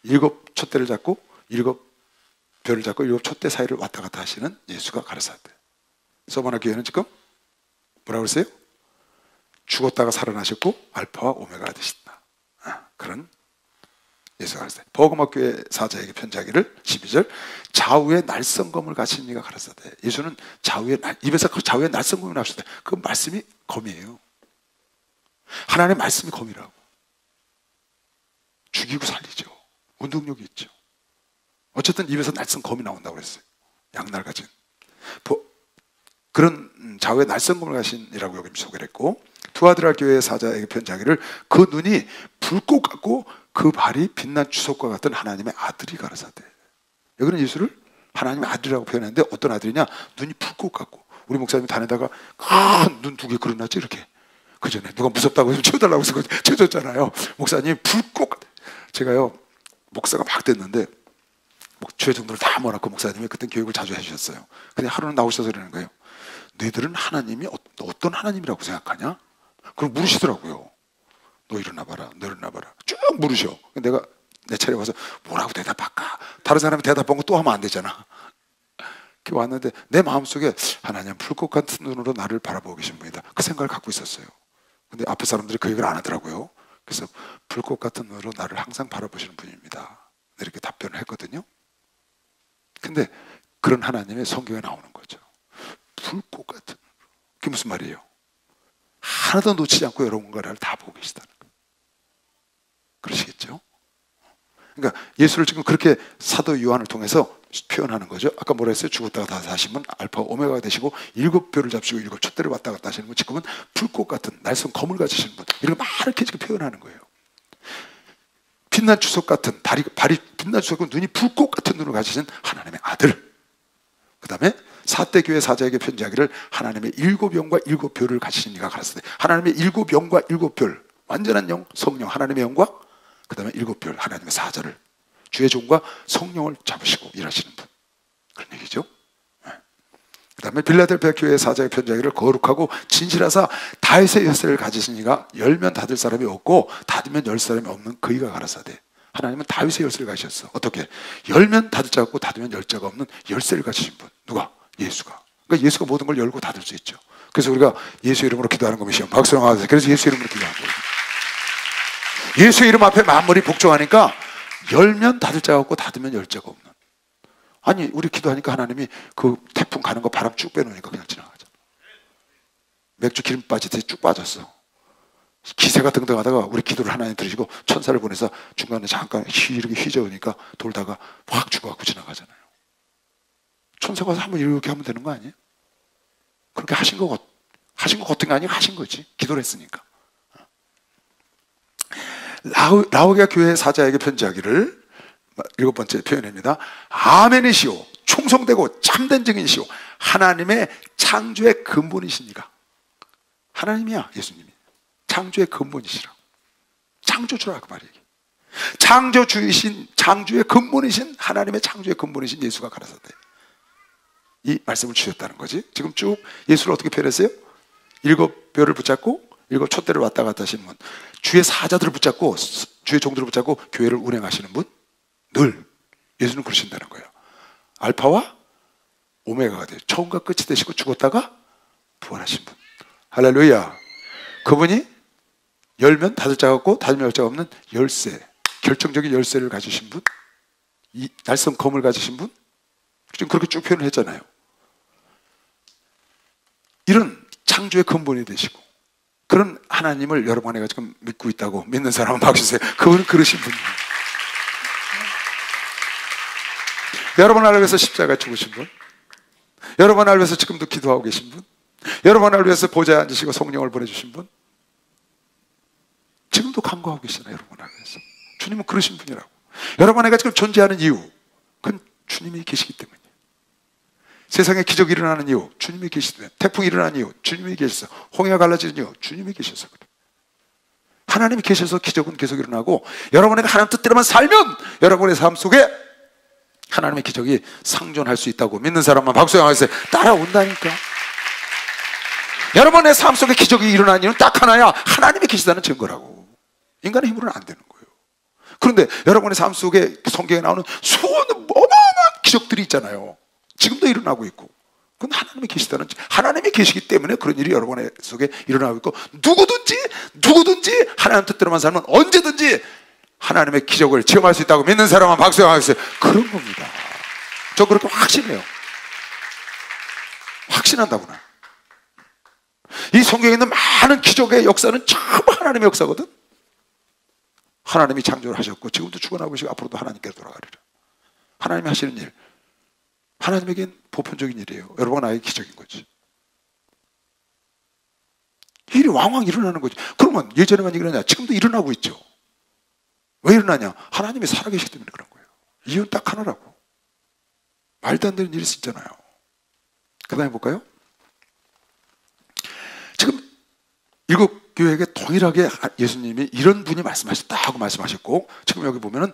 7 촛대를 잡고 7 별을 잡고 7 촛대 사이를 왔다 갔다 하시는 예수가 가라사대. 서머나 교회는 지금 뭐라고 그랬어요? 죽었다가 살아나셨고 알파와 오메가가 되신다. 그런 예수가 가라사대 버가모 교회 사자에게 편지하기를 12절 좌우에 날성검을 가진 이가 가라사대. 예수는 입에서 그 좌우에 날성검이 나오셨대. 그 말씀이 검이에요. 하나님의 말씀이 검이라고. 죽이고 살리죠. 운동력이 있죠. 어쨌든 입에서 날성검이 나온다고 그랬어요. 양날 가진 그런 좌우에 날성검을 가신이라고 여기 소개를 했고, 두아드라 교회 사자에게 편지하기를 그 눈이 불꽃 같고 그 발이 빛난 주석과 같은 하나님의 아들이 가라사대. 여기는 예수를 하나님의 아들이라고 표현했는데 어떤 아들이냐? 눈이 불꽃 같고. 우리 목사님이 다니다가 눈 두 개 그려놨지 이렇게. 그 전에 누가 무섭다고 해서 치워달라고 해서 치워줬잖아요. 목사님이 불꽃 같아. 제가요 목사가 막 됐는데 주의 정도를 다 모아놓고 목사님이 그때 교육을 자주 해주셨어요. 근데 하루는 나오셔서 그러는 거예요. 너희들은 하나님이 어떤 하나님이라고 생각하냐? 그럼 물으시더라고요. 너 일어나봐라, 너 일어나봐라. 쭉 물으셔. 내가 내 차례 와서 뭐라고 대답할까? 다른 사람이 대답한 거 또 하면 안 되잖아. 왔는데 내 마음속에 하나님 불꽃 같은 눈으로 나를 바라보고 계신 분이다. 그 생각을 갖고 있었어요. 근데 앞에 사람들이 그 얘기를 안 하더라고요. 그래서 불꽃 같은 눈으로 나를 항상 바라보시는 분입니다. 이렇게 답변을 했거든요. 근데 그런 하나님의 성경에 나오는 거죠. 불꽃 같은 눈으로. 그게 무슨 말이에요? 하나도 놓치지 않고 여러분과를 다 보고 계시다는 거예요. 그러시겠죠? 그러니까 예수를 지금 그렇게 사도 요한을 통해서 표현하는 거죠. 아까 뭐라 했어요? 죽었다가 다시 사시면 알파 오메가가 되시고 일곱 별을 잡으시고 일곱 촛대를 왔다 갔다 하시는 분, 지금은 불꽃 같은 날선 검을 가지시는 분, 이런 거 이렇게 지금 표현하는 거예요. 빛난 주석 같은 발이 빛난 주석은 눈이 불꽃 같은 눈을 가지신 하나님의 아들. 그 다음에 사대 교회 사자에게 편지하기를 하나님의 일곱 영과 일곱 별을 가지신 이가 가라사대. 하나님의 일곱 영과 일곱 별, 완전한 영, 성령, 하나님의 영과 그 다음에 일곱 별, 하나님의 사자를, 주의 종과 성령을 잡으시고 일하시는 분, 그런 얘기죠. 그 다음에 빌라델피아 교회 사자의 편지하기를 거룩하고 진실하사 다윗의 열쇠를 가지신 이가 열면 닫을 사람이 없고 닫으면 열 사람이 없는 그이가 가라사대. 하나님은 다윗의 열쇠를 가지셨어. 어떻게? 열면 닫을 자가 없고 닫으면 열 자가 없는 열쇠를 가지신 분. 누가? 예수가. 그러니까 예수가 모든 걸 열고 닫을 수 있죠. 그래서 우리가 예수 이름으로 기도하는 겁니다. 박수 한번 하세요. 그래서 예수 이름으로 기도하는 거예요. 예수 이름 앞에 만물이 복종하니까 열면 닫을 자가 없고 닫으면 열 자가 없는. 아니 우리 기도하니까 하나님이 그 태풍 가는 거 바람 쭉 빼놓으니까 그냥 지나가잖아. 맥주 기름 빠지듯이 쭉 빠졌어. 기세가 등등하다가 우리 기도를 하나님 들으시고 천사를 보내서 중간에 잠깐 이렇게 휘저으니까 돌다가 확 죽어갖고 지나가잖아요. 천사가 와서 한번 이렇게 하면 되는 거 아니에요? 그렇게 하신 거 같은 거 아니고 하신 거지. 기도를 했으니까. 라오디게아 교회 사자에게 편지하기를 일곱 번째 표현입니다. 아멘이시오, 충성되고 참된 증인이시오, 하나님의 창조의 근본이시니가. 하나님이야, 예수님이 창조의 근본이시라. 창조주라 그 말이에요. 창조주이신, 창조의 근본이신, 하나님의 창조의 근본이신 예수가 가라사대. 이 말씀을 주셨다는 거지. 지금 쭉 예수를 어떻게 표현했어요? 일곱 별을 붙잡고 일곱 촛대를 왔다 갔다 하시는 분, 주의 사자들을 붙잡고 주의 종들을 붙잡고 교회를 운행하시는 분, 늘 예수는 그러신다는 거예요. 알파와 오메가가 돼요. 처음과 끝이 되시고 죽었다가 부활하신 분. 할렐루야. 그분이 열면 닫을 자가 없고 닫으면 열 자가 없는 열쇠, 결정적인 열쇠를 가지신 분, 이 날선 검을 가지신 분, 지금 그렇게 쭉 표현을 했잖아요. 이런 창조의 근본이 되시고 그런 하나님을 여러분 안에 지금 믿고 있다고 믿는 사람은 박수세요. 그분은 그러신 분이에요. 여러분 나를 위해서 십자가에 죽으신 분, 여러분 나를 위해서 지금도 기도하고 계신 분, 여러분 나를 위해서 보좌에 앉으시고 성령을 보내주신 분, 지금도 간구하고 계시잖아요. 여러분 나를 위해서. 주님은 그러신 분이라고. 여러분 안에 지금 존재하는 이유, 그건 주님이 계시기 때문이에요. 세상에 기적이 일어나는 이유, 주님이 계시면, 태풍이 일어나는 이유, 주님이 계셔서, 홍해가 갈라지는 이유, 주님이 계셔서 그래요. 하나님이 계셔서 기적은 계속 일어나고, 여러분에게 하나님 뜻대로만 살면 여러분의 삶 속에 하나님의 기적이 상존할 수 있다고 믿는 사람만 박수 한번 하세요. 따라온다니까. 여러분의 삶 속에 기적이 일어나는 이유는 딱 하나야. 하나님이 계시다는 증거라고. 인간의 힘으로는 안 되는 거예요. 그런데 여러분의 삶 속에 성경에 나오는 수많은 어마어마한 기적들이 있잖아요. 지금도 일어나고 있고, 그건 하나님이 계시다는, 하나님이 계시기 때문에 그런 일이 여러분의 속에 일어나고 있고, 누구든지 하나님 뜻대로만 살면 언제든지 하나님의 기적을 체험할 수 있다고 믿는 사람은 박수 하겠어요. 그런 겁니다. 저 그렇게 확신해요. 확신한다구나. 이 성경에 있는 많은 기적의 역사는 전부 하나님의 역사거든. 하나님이 창조를 하셨고 지금도 죽어나고 계시고 앞으로도 하나님께로 돌아가리라. 하나님이 하시는 일, 하나님에겐 보편적인 일이에요. 여러분 나에게 기적인 거지. 일이 왕왕 일어나는 거지. 그러면 예전에만 일어나냐? 지금도 일어나고 있죠. 왜 일어나냐? 하나님이 살아계시기 때문에 그런 거예요. 이유는 딱 하나라고. 말도 안 되는 일이 있잖아요. 그 다음에 볼까요? 지금 일곱 교회에게 동일하게 예수님이 이런 분이 말씀하셨다 하고 말씀하셨고, 지금 여기 보면은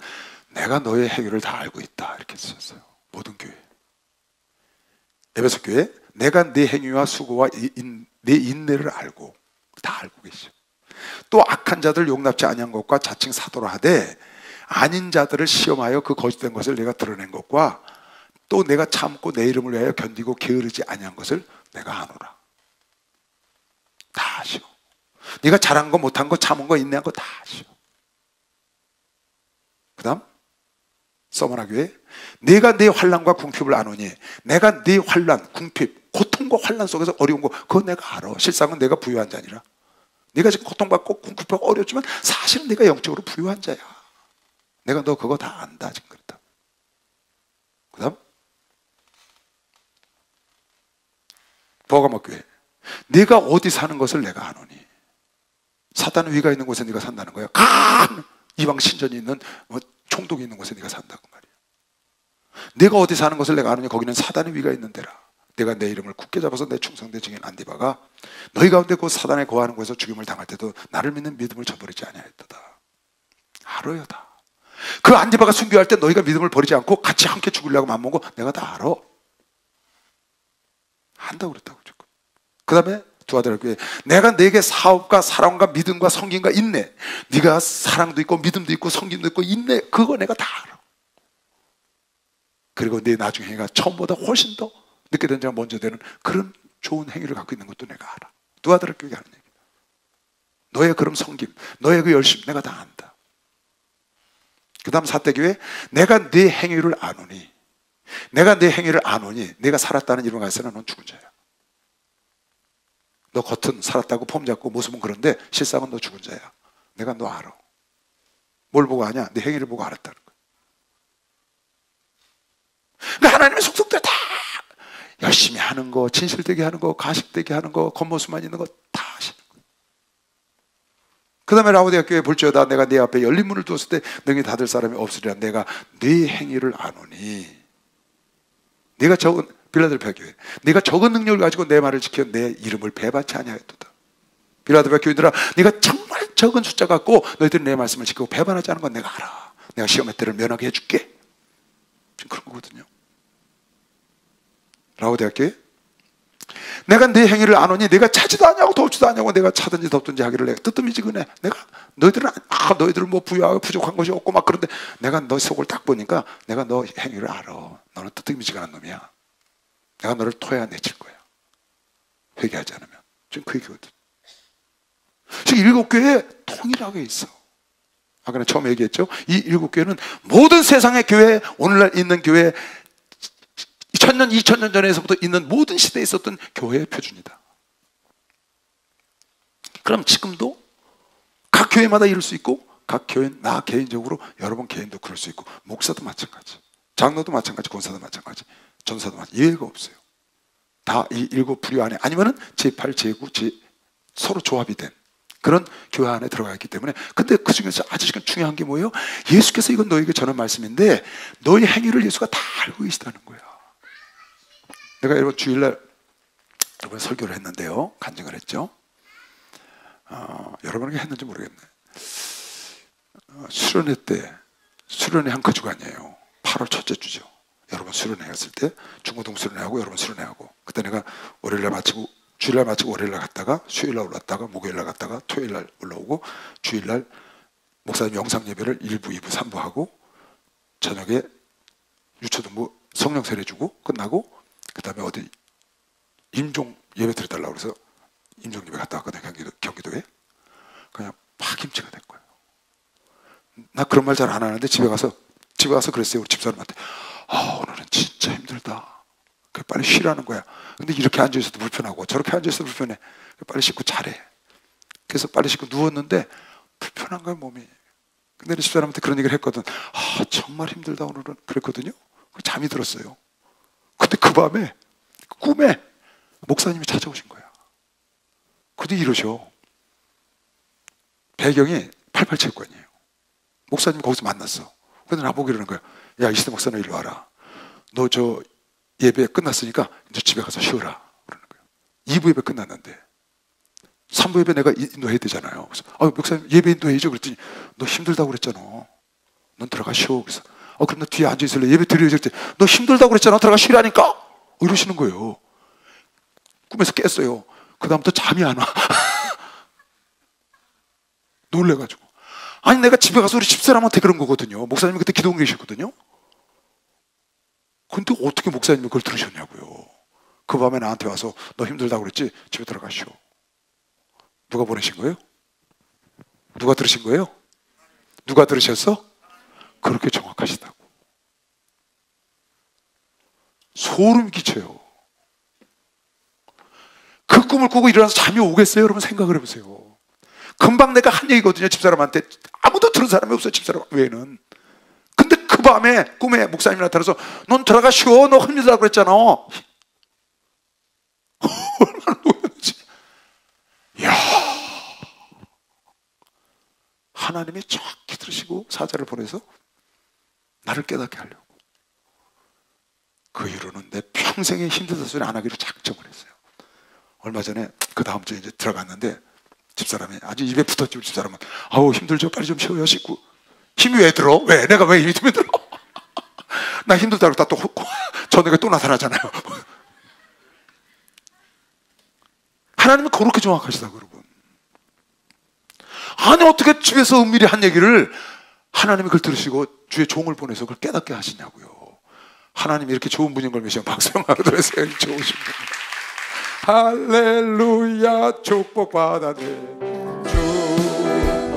내가 너의 행위를 다 알고 있다 이렇게 쓰셨어요. 모든 교회. 에베소 교회, 내가 네 행위와 수고와 네 인내를 알고 다 알고 계시오. 또 악한 자들 용납지 아니한 것과 자칭 사도라 하되 아닌 자들을 시험하여 그 거짓된 것을 내가 드러낸 것과 또 내가 참고 내 이름을 위하여 견디고 게으르지 아니한 것을 내가 아노라. 다 아시오. 네가 잘한 거 못한 거 참은 거 인내한 거 다 아시오. 그 다음 서머나 교회, 내가 네 환난과 궁핍을 아노니 내가 네 환난, 궁핍, 고통과 환난 속에서 어려운 거 그거 내가 알아. 실상은 내가 부유한 자 아니라 네가 지금 고통받고 궁핍하고 어렵지만 사실은 네가 영적으로 부유한 자야. 내가 너 그거 다 안다 지금 그렇다. 그 다음 버가모 교회, 네가 어디 사는 것을 내가 아노니. 사단의 위가 있는 곳에 네가 산다는 거야. 간 이방 신전이 있는 총독이 있는 곳에 네가 산다고 말이야. 네가 어디 사는 것을 내가 아노니 거기는 사단의 위가 있는 데라. 내가 내 이름을 굳게 잡아서 내 충성된 증인 안디바가 너희 가운데 그 사단에 거하는 곳에서 죽임을 당할 때도 나를 믿는 믿음을 저버리지 아니하였도다. 알아요 다. 그 안디바가 순교할 때 너희가 믿음을 버리지 않고 같이 함께 죽으려고 맘먹은 거 내가 다 알아. 한다고 그랬다고 지금. 그 다음에 두 아들 교회, 내가 네게 사업과 사랑과 믿음과 성김과 인내, 네가 사랑도 있고 믿음도 있고 성김도 있고 인내, 그거 내가 다 알아. 그리고 네 나중 행위가 처음보다 훨씬 더 늦게 된 자가 먼저 되는 그런 좋은 행위를 갖고 있는 것도 내가 알아. 두 아들 교회 하는 얘기. 너의 그런 성김, 너의 그 열심 내가 다 안다. 그 다음 사대교회, 내가 네 행위를 아노니, 내가 네 행위를 아노니, 내가 살았다는 이름을 가서는 넌 죽은 자야. 너 겉은 살았다고 폼 잡고 모습은 그런데 실상은 너 죽은 자야. 내가 너 알아. 뭘 보고 아냐? 내 행위를 보고 알았다는 거야. 그러니까 하나님의 속성들 다 열심히 하는 거, 진실되게 하는 거, 가식되게 하는 거, 겉모습만 있는 거 다 하시는 거예요. 그 다음에 라오디아 교회에 볼지어다 내가 네 앞에 열린 문을 두었을 때 능히 닫을 사람이 없으리라. 내가 네 행위를 아노니. 네가 적은 빌라델피아 교회, 네가 적은 능력을 가지고 내 말을 지켜 내 이름을 배받지 아니하였도다. 빌라델피아 교인들아, 네가 정말 적은 숫자 갖고 너희들이 내 말씀을 지키고 배반하지 않은 건 내가 알아. 내가 시험의 때를 면하게 해줄게. 지금 그런 거거든요. 라오디아 교회, 내가 네 행위를 아노니 내가 차지도 않냐고 덥지도 않냐고 내가 차든지 덥든지 하기를 내가 뜨뜻미지근해. 내가 너희들은 뭐 부유하고 부족한 것이 없고 막 그런데 내가 너 속을 딱 보니까 내가 너 행위를 알아. 너는 뜨뜻미지근한 놈이야. 내가 너를 토해내칠 거야. 회개하지 않으면. 지금 그 얘기거든. 지금 일곱 교회에 통일하게 있어. 아까 처음에 얘기했죠. 이 일곱 교회는 모든 세상의 교회, 오늘날 있는 교회, 1000년, 2000년 전에서부터 있는 모든 시대에 있었던 교회의 표준이다. 그럼 지금도 각 교회마다 이룰 수 있고 각 교회, 나 개인적으로 여러분 개인도 그럴 수 있고 목사도 마찬가지, 장로도 마찬가지, 권사도 마찬가지, 전사도 마찬가지. 예외가 없어요. 다 이 일곱 부류 안에 아니면은 제8, 제9, 서로 조합이 된 그런 교회 안에 들어가 있기 때문에. 근데 그 중에서 아주 중요한 게 뭐예요? 예수께서 이건 너에게 전한 말씀인데 너의 행위를 예수가 다 알고 계시다는 거야. 내가 여러분 주일날 여러분 설교를 했는데요, 간증을 했죠. 여러분에게 했는지 모르겠네. 수련회 때, 수련회 한 그 주간이에요. 8월 첫째 주죠. 여러분 수련회 했을 때 중고등 수련회하고 여러분 수련회하고, 그때 내가 월요일날 마치고 주일날 마치고 월요일날 갔다가 수요일날 올랐다가 목요일날 갔다가 토요일날 올라오고, 주일날 목사님 영상 예배를 1부, 2부, 3부 하고 저녁에 유초등부 성령 세례 주고 끝나고 그 다음에 어디 임종 예배 드려달라고 그래서 임종 예배 갔다 왔거든요. 경기도에. 그냥 파김치가 된 거예요. 나 그런 말 잘 안 하는데 집에 가서 그랬어요. 우리 집사람한테. 오늘은 진짜 힘들다. 빨리 쉬라는 거야. 근데 이렇게 앉아있어도 불편하고 저렇게 앉아있어도 불편해. 빨리 씻고 자래. 그래서 빨리 씻고 누웠는데 불편한 거야, 몸이. 근데 집사람한테 그런 얘기를 했거든. 정말 힘들다 오늘은. 그랬거든요. 잠이 들었어요. 근데 그 밤에 꿈에 목사님이 찾아오신 거야. 근데 이러셔. 배경이 88체육관이에요. 목사님 거기서 만났어. 근데 나보고 이러는 거야. 야, 이시대 목사님 일로 와라. 너 저 예배 끝났으니까 이제 집에 가서 쉬어라. 그러는 거예요. 2부 예배 끝났는데 3부 예배 내가 인도해야 되잖아요. 그래서 목사님 예배 인도해야죠. 그랬더니 너 힘들다고 그랬잖아. 넌 들어가 쉬어. 그래서 그럼 너 뒤에 앉아 있을래? 예배 드려야지. 그랬더니 너 힘들다고 그랬잖아. 들어가 쉬라니까. 이러시는 거예요. 꿈에서 깼어요. 그 다음부터 잠이 안 와. 놀래가지고. 아니, 내가 집에 가서 우리 집사람한테 그런 거거든요. 목사님이 그때 기도원 계셨거든요. 근데 어떻게 목사님이 그걸 들으셨냐고요. 그 밤에 나한테 와서 너 힘들다고 그랬지? 집에 들어가시오. 누가 보내신 거예요? 누가 들으신 거예요? 누가 들으셨어? 그렇게 정확하시다고. 소름 끼쳐요. 그 꿈을 꾸고 일어나서 잠이 오겠어요? 여러분 생각을 해보세요. 금방 내가 한 얘기거든요. 집사람한테. 아무도 들은 사람이 없어요. 집사람 외에는. 근데 그 밤에 꿈에 목사님이 나타나서 넌 들어가 쉬어. 너 힘들다고 그랬잖아. 얼마나 노였는지. 이야, 하나님이 정확히 들으시고 사자를 보내서 나를 깨닫게 하려고. 그 이후로는 내 평생에 힘들다 소리 안 하기로 작정을 했어요. 얼마 전에 그 다음 주에 이제 들어갔는데 집사람이 아주 입에 붙었지. 우리 집사람은 힘들죠. 빨리 좀 쉬어요. 씻고. 힘이 왜 들어? 왜? 내가 왜 힘이 들어? 나 힘들다고 또 저녁에 또 나타나잖아요. 하나님은 그렇게 정확하시다고, 여러분. 아니, 어떻게 집에서 은밀히 한 얘기를 하나님이 그걸 들으시고 주의 종을 보내서 그걸 깨닫게 하시냐고요. 하나님이 이렇게 좋은 분인 걸 믿으면 박수 한번 들으세요. 좋으신 분. 할렐루야, 축복받았네.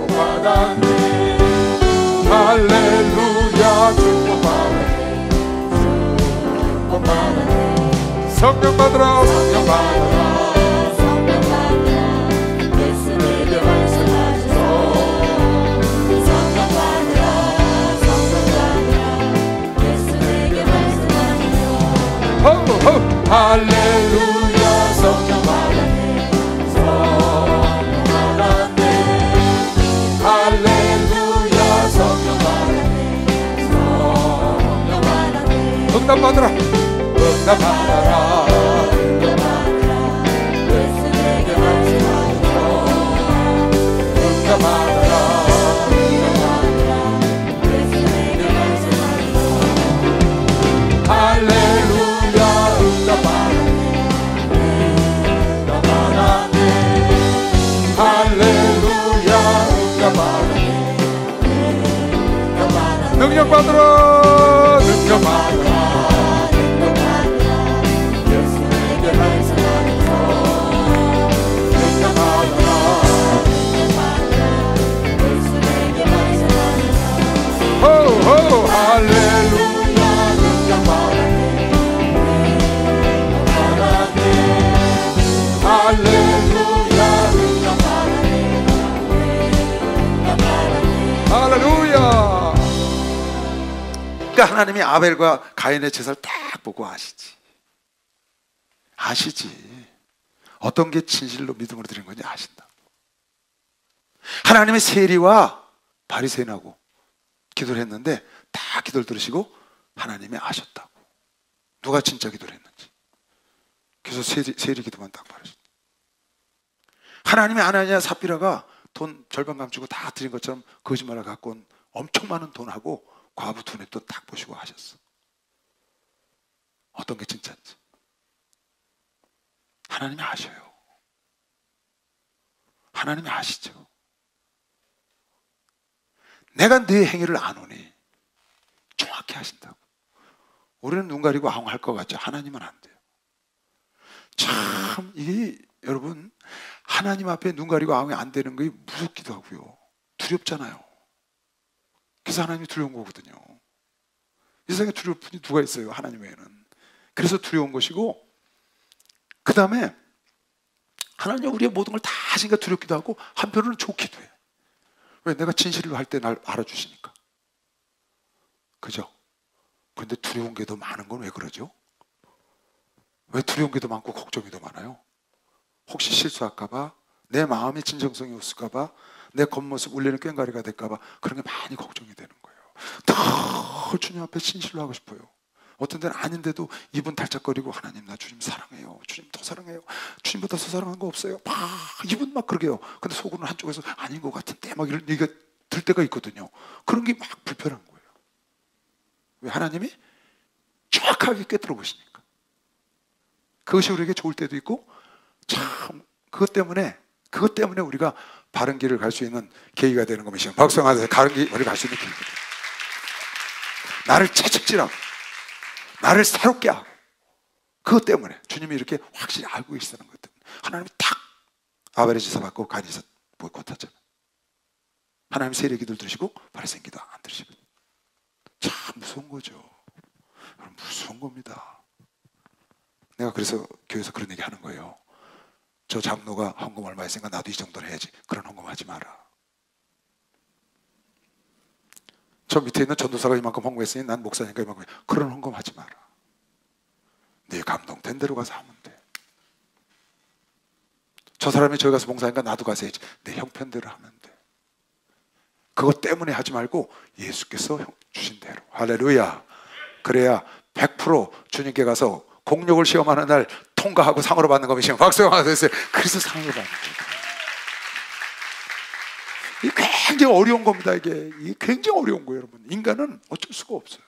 축복받았네. 할렐루야, 축복받았네. 축복받았네. 성령 받으라, 성령 받으라. 성령 받으라. 예수님의 말씀하소서. 성령 받으라, 성령 받으라. 예수님의 말씀하소서. 할렐루야. 성령 받았네. 성령 받았네. 할렐루야. 성령 받았네. 성령 받았네. 응답 받으라. 응답 받아라. 응답 받으라. 예수에게 말씀하소서. 응답 받아라. 응답 받으라. 예수에게 말씀하소서. 할렐루야. 응답 받아라. 할렐루야. 능력 받으라. 능력 받으라. 능력 받으라. 예수에게 말씀하소서. 능력 받으라. 능력 받으라. 예수에게 말씀하소서. 호호. 할렐루야. 능력 받으라. 능력 받으라. 할렐루야. 할렐루야. 그러니까 하나님이 아벨과 가인의 제사를 딱 보고 아시지. 어떤 게 진실로 믿음으로 드린 건지 아신다. 하나님의 세리와 바리새인하고 기도를 했는데 다 기도를 들으시고 하나님이 아셨다고. 누가 진짜 기도를 했는지. 그래서 세리 기도만 딱 바르셨다. 하나님이 아나니아 삽비라가 돈 절반 감추고 다 드린 것처럼 거짓말을 갖고 온 엄청 많은 돈하고 과부 두 nep돈 딱 보시고 하셨어. 어떤 게 진짜인지. 하나님이 아셔요. 하나님이 아시죠. 내가 네 행위를 아노니 정확히 하신다고. 우리는 눈 가리고 아웅할 것 같죠. 하나님은 안 돼요. 참 이게 여러분 하나님 앞에 눈 가리고 아웅이 안 되는 게 무섭기도 하고요. 두렵잖아요. 그래서 하나님이 두려운 거거든요. 이 세상에 두려울 분이 누가 있어요? 하나님 외에는. 그래서 두려운 것이고, 그 다음에 하나님 우리의 모든 걸 다 하시니까 두렵기도 하고 한편으로는 좋기도 해. 왜? 내가 진실을 할 때 날 알아주시니까. 그죠? 근데 두려운 게 더 많은 건 왜 그러죠? 왜 두려운 게 더 많고 걱정이 더 많아요? 혹시 실수할까봐, 내 마음의 진정성이 없을까봐, 내 겉모습 울리는 꽹과리가 될까봐 그런 게 많이 걱정이 되는 거예요. 더 주님 앞에 진실로 하고 싶어요. 어떤 데는 아닌데도 입은 달짝거리고 하나님 나 주님 사랑해요. 주님 더 사랑해요. 주님보다 더 사랑한 거 없어요. 막 입은 막 그러게요. 근데 속으로는 한쪽에서 아닌 것 같은데 막 이런 얘기가 들 때가 있거든요. 그런 게 막 불편한 거예요. 왜? 하나님이 정확하게 꿰뚫어 보시니까. 그것이 우리에게 좋을 때도 있고, 참 그것 때문에 우리가 바른 길을 갈 수 있는 계기가 되는 것이죠. 박수하면서 바른 길을 갈 수 있는 계기가 돼요. 나를 채찍질하고 나를 새롭게 하고, 그것 때문에 주님이 이렇게 확실히 알고 계시다는 것 때문에 하나님이 딱 아벨의 제사 받고 가인의 제사 보이콧하잖아요. 하나님 세례 기도를 들으시고 바리새인 기도 안 들으시고. 참 무서운 거죠. 여러분, 무서운 겁니다. 내가 그래서 교회에서 그런 얘기 하는 거예요. 저 장로가 헌금 얼마 했으니까 나도 이 정도는 해야지. 그런 헌금 하지 마라. 저 밑에 있는 전도사가 이만큼 헌금했으니 난 목사니까 이만큼 해. 그런 헌금 하지 마라. 네 감동된 대로 가서 하면 돼. 저 사람이 저기 가서 봉사하니까 나도 가서 해야지. 내 형편대로 하면 돼. 그것 때문에 하지 말고 예수께서 주신 대로. 할렐루야. 그래야 100% 주님께 가서 공력을 시험하는 날 통과하고 상으로 받는 것이면 박수가 됐어요. 그래서 상으로 받는 거예요. 이게 굉장히 어려운 겁니다. 이게 굉장히 어려운 거예요, 여러분. 인간은 어쩔 수가 없어요.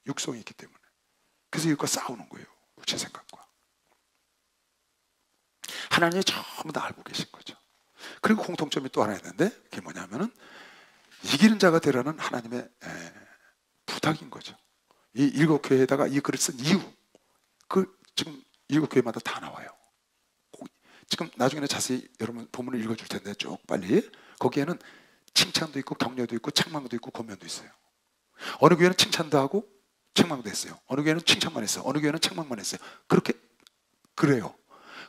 육성이 있기 때문에. 그래서 이것과 싸우는 거예요. 제 생각과. 하나님이 전부 다 알고 계신 거죠. 그리고 공통점이 또 하나 있는데, 그게 뭐냐면은 이기는 자가 되라는 하나님의 부탁인 거죠. 이 일곱 교회에다가 이 글을 쓴 이유, 지금 일곱 교회마다 다 나와요. 지금 나중에는 자세히 여러분 본문을 읽어줄 텐데 쭉 빨리. 거기에는 칭찬도 있고 격려도 있고 책망도 있고 권면도 있어요. 어느 교회는 칭찬도 하고 책망도 했어요. 어느 교회는 칭찬만 했어요. 어느 교회는 책망만 했어요. 그렇게 그래요.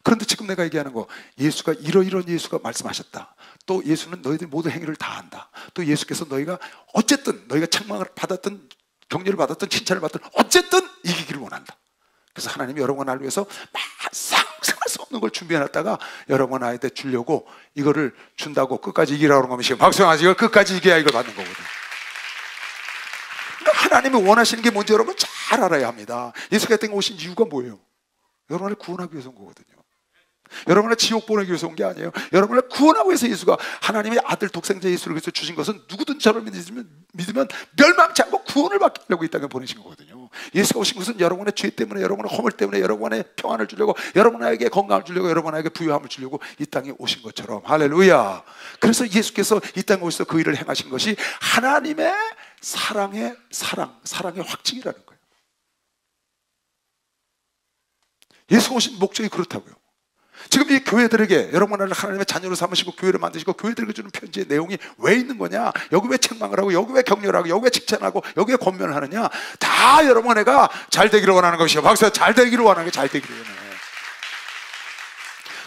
그런데 지금 내가 얘기하는 거, 예수가 이러이러한 예수가 말씀하셨다. 또 예수는 너희들 모든 행위를 다 한다. 또 예수께서 너희가 어쨌든 너희가 책망을 받았든 격려를 받았든 칭찬을 받든 어쨌든 이기기를 원한다. 그래서 하나님이 여러분과 나를 위해서 막 상상할 수 없는 걸 준비해놨다가 여러분과 나한테 주려고 이거를 준다고 끝까지 이기라고 하는 거면 박수영하지, 이걸 끝까지 이겨야 이걸 받는 거거든. 그러니까 하나님이 원하시는 게 뭔지 여러분 잘 알아야 합니다. 예수가 이 땅에 오신 이유가 뭐예요? 여러분을 구원하기 위해서 온 거거든요. 여러분을 지옥 보내기 위해서 온 게 아니에요. 여러분을 구원하기 위해서 예수가, 하나님의 아들 독생자 예수를 위해서 주신 것은 누구든 저를 믿으면 멸망치 않고 구원을 받으려고 이 땅에 보내신 거거든요. 예수가 오신 것은 여러분의 죄 때문에, 여러분의 허물 때문에, 여러분의 평안을 주려고, 여러분에게 건강을 주려고, 여러분에게 부유함을 주려고 이 땅에 오신 것처럼. 할렐루야. 그래서 예수께서 이 땅에 오셔서 그 일을 행하신 것이 하나님의 사랑의 확증이라는 거예요. 예수가 오신 목적이 그렇다고요. 지금 이 교회들에게, 여러분을 하나님의 자녀로 삼으시고 교회를 만드시고 교회들에게 주는 편지의 내용이 왜 있는 거냐? 여기 왜 책망을 하고, 여기 왜 격려를 하고, 여기 왜 칭찬하고, 여기 왜 권면을 하느냐? 다 여러분에게 잘 되기를 원하는 것이요. 박수. 잘 되기를 원하는 게 잘 되기를 원해.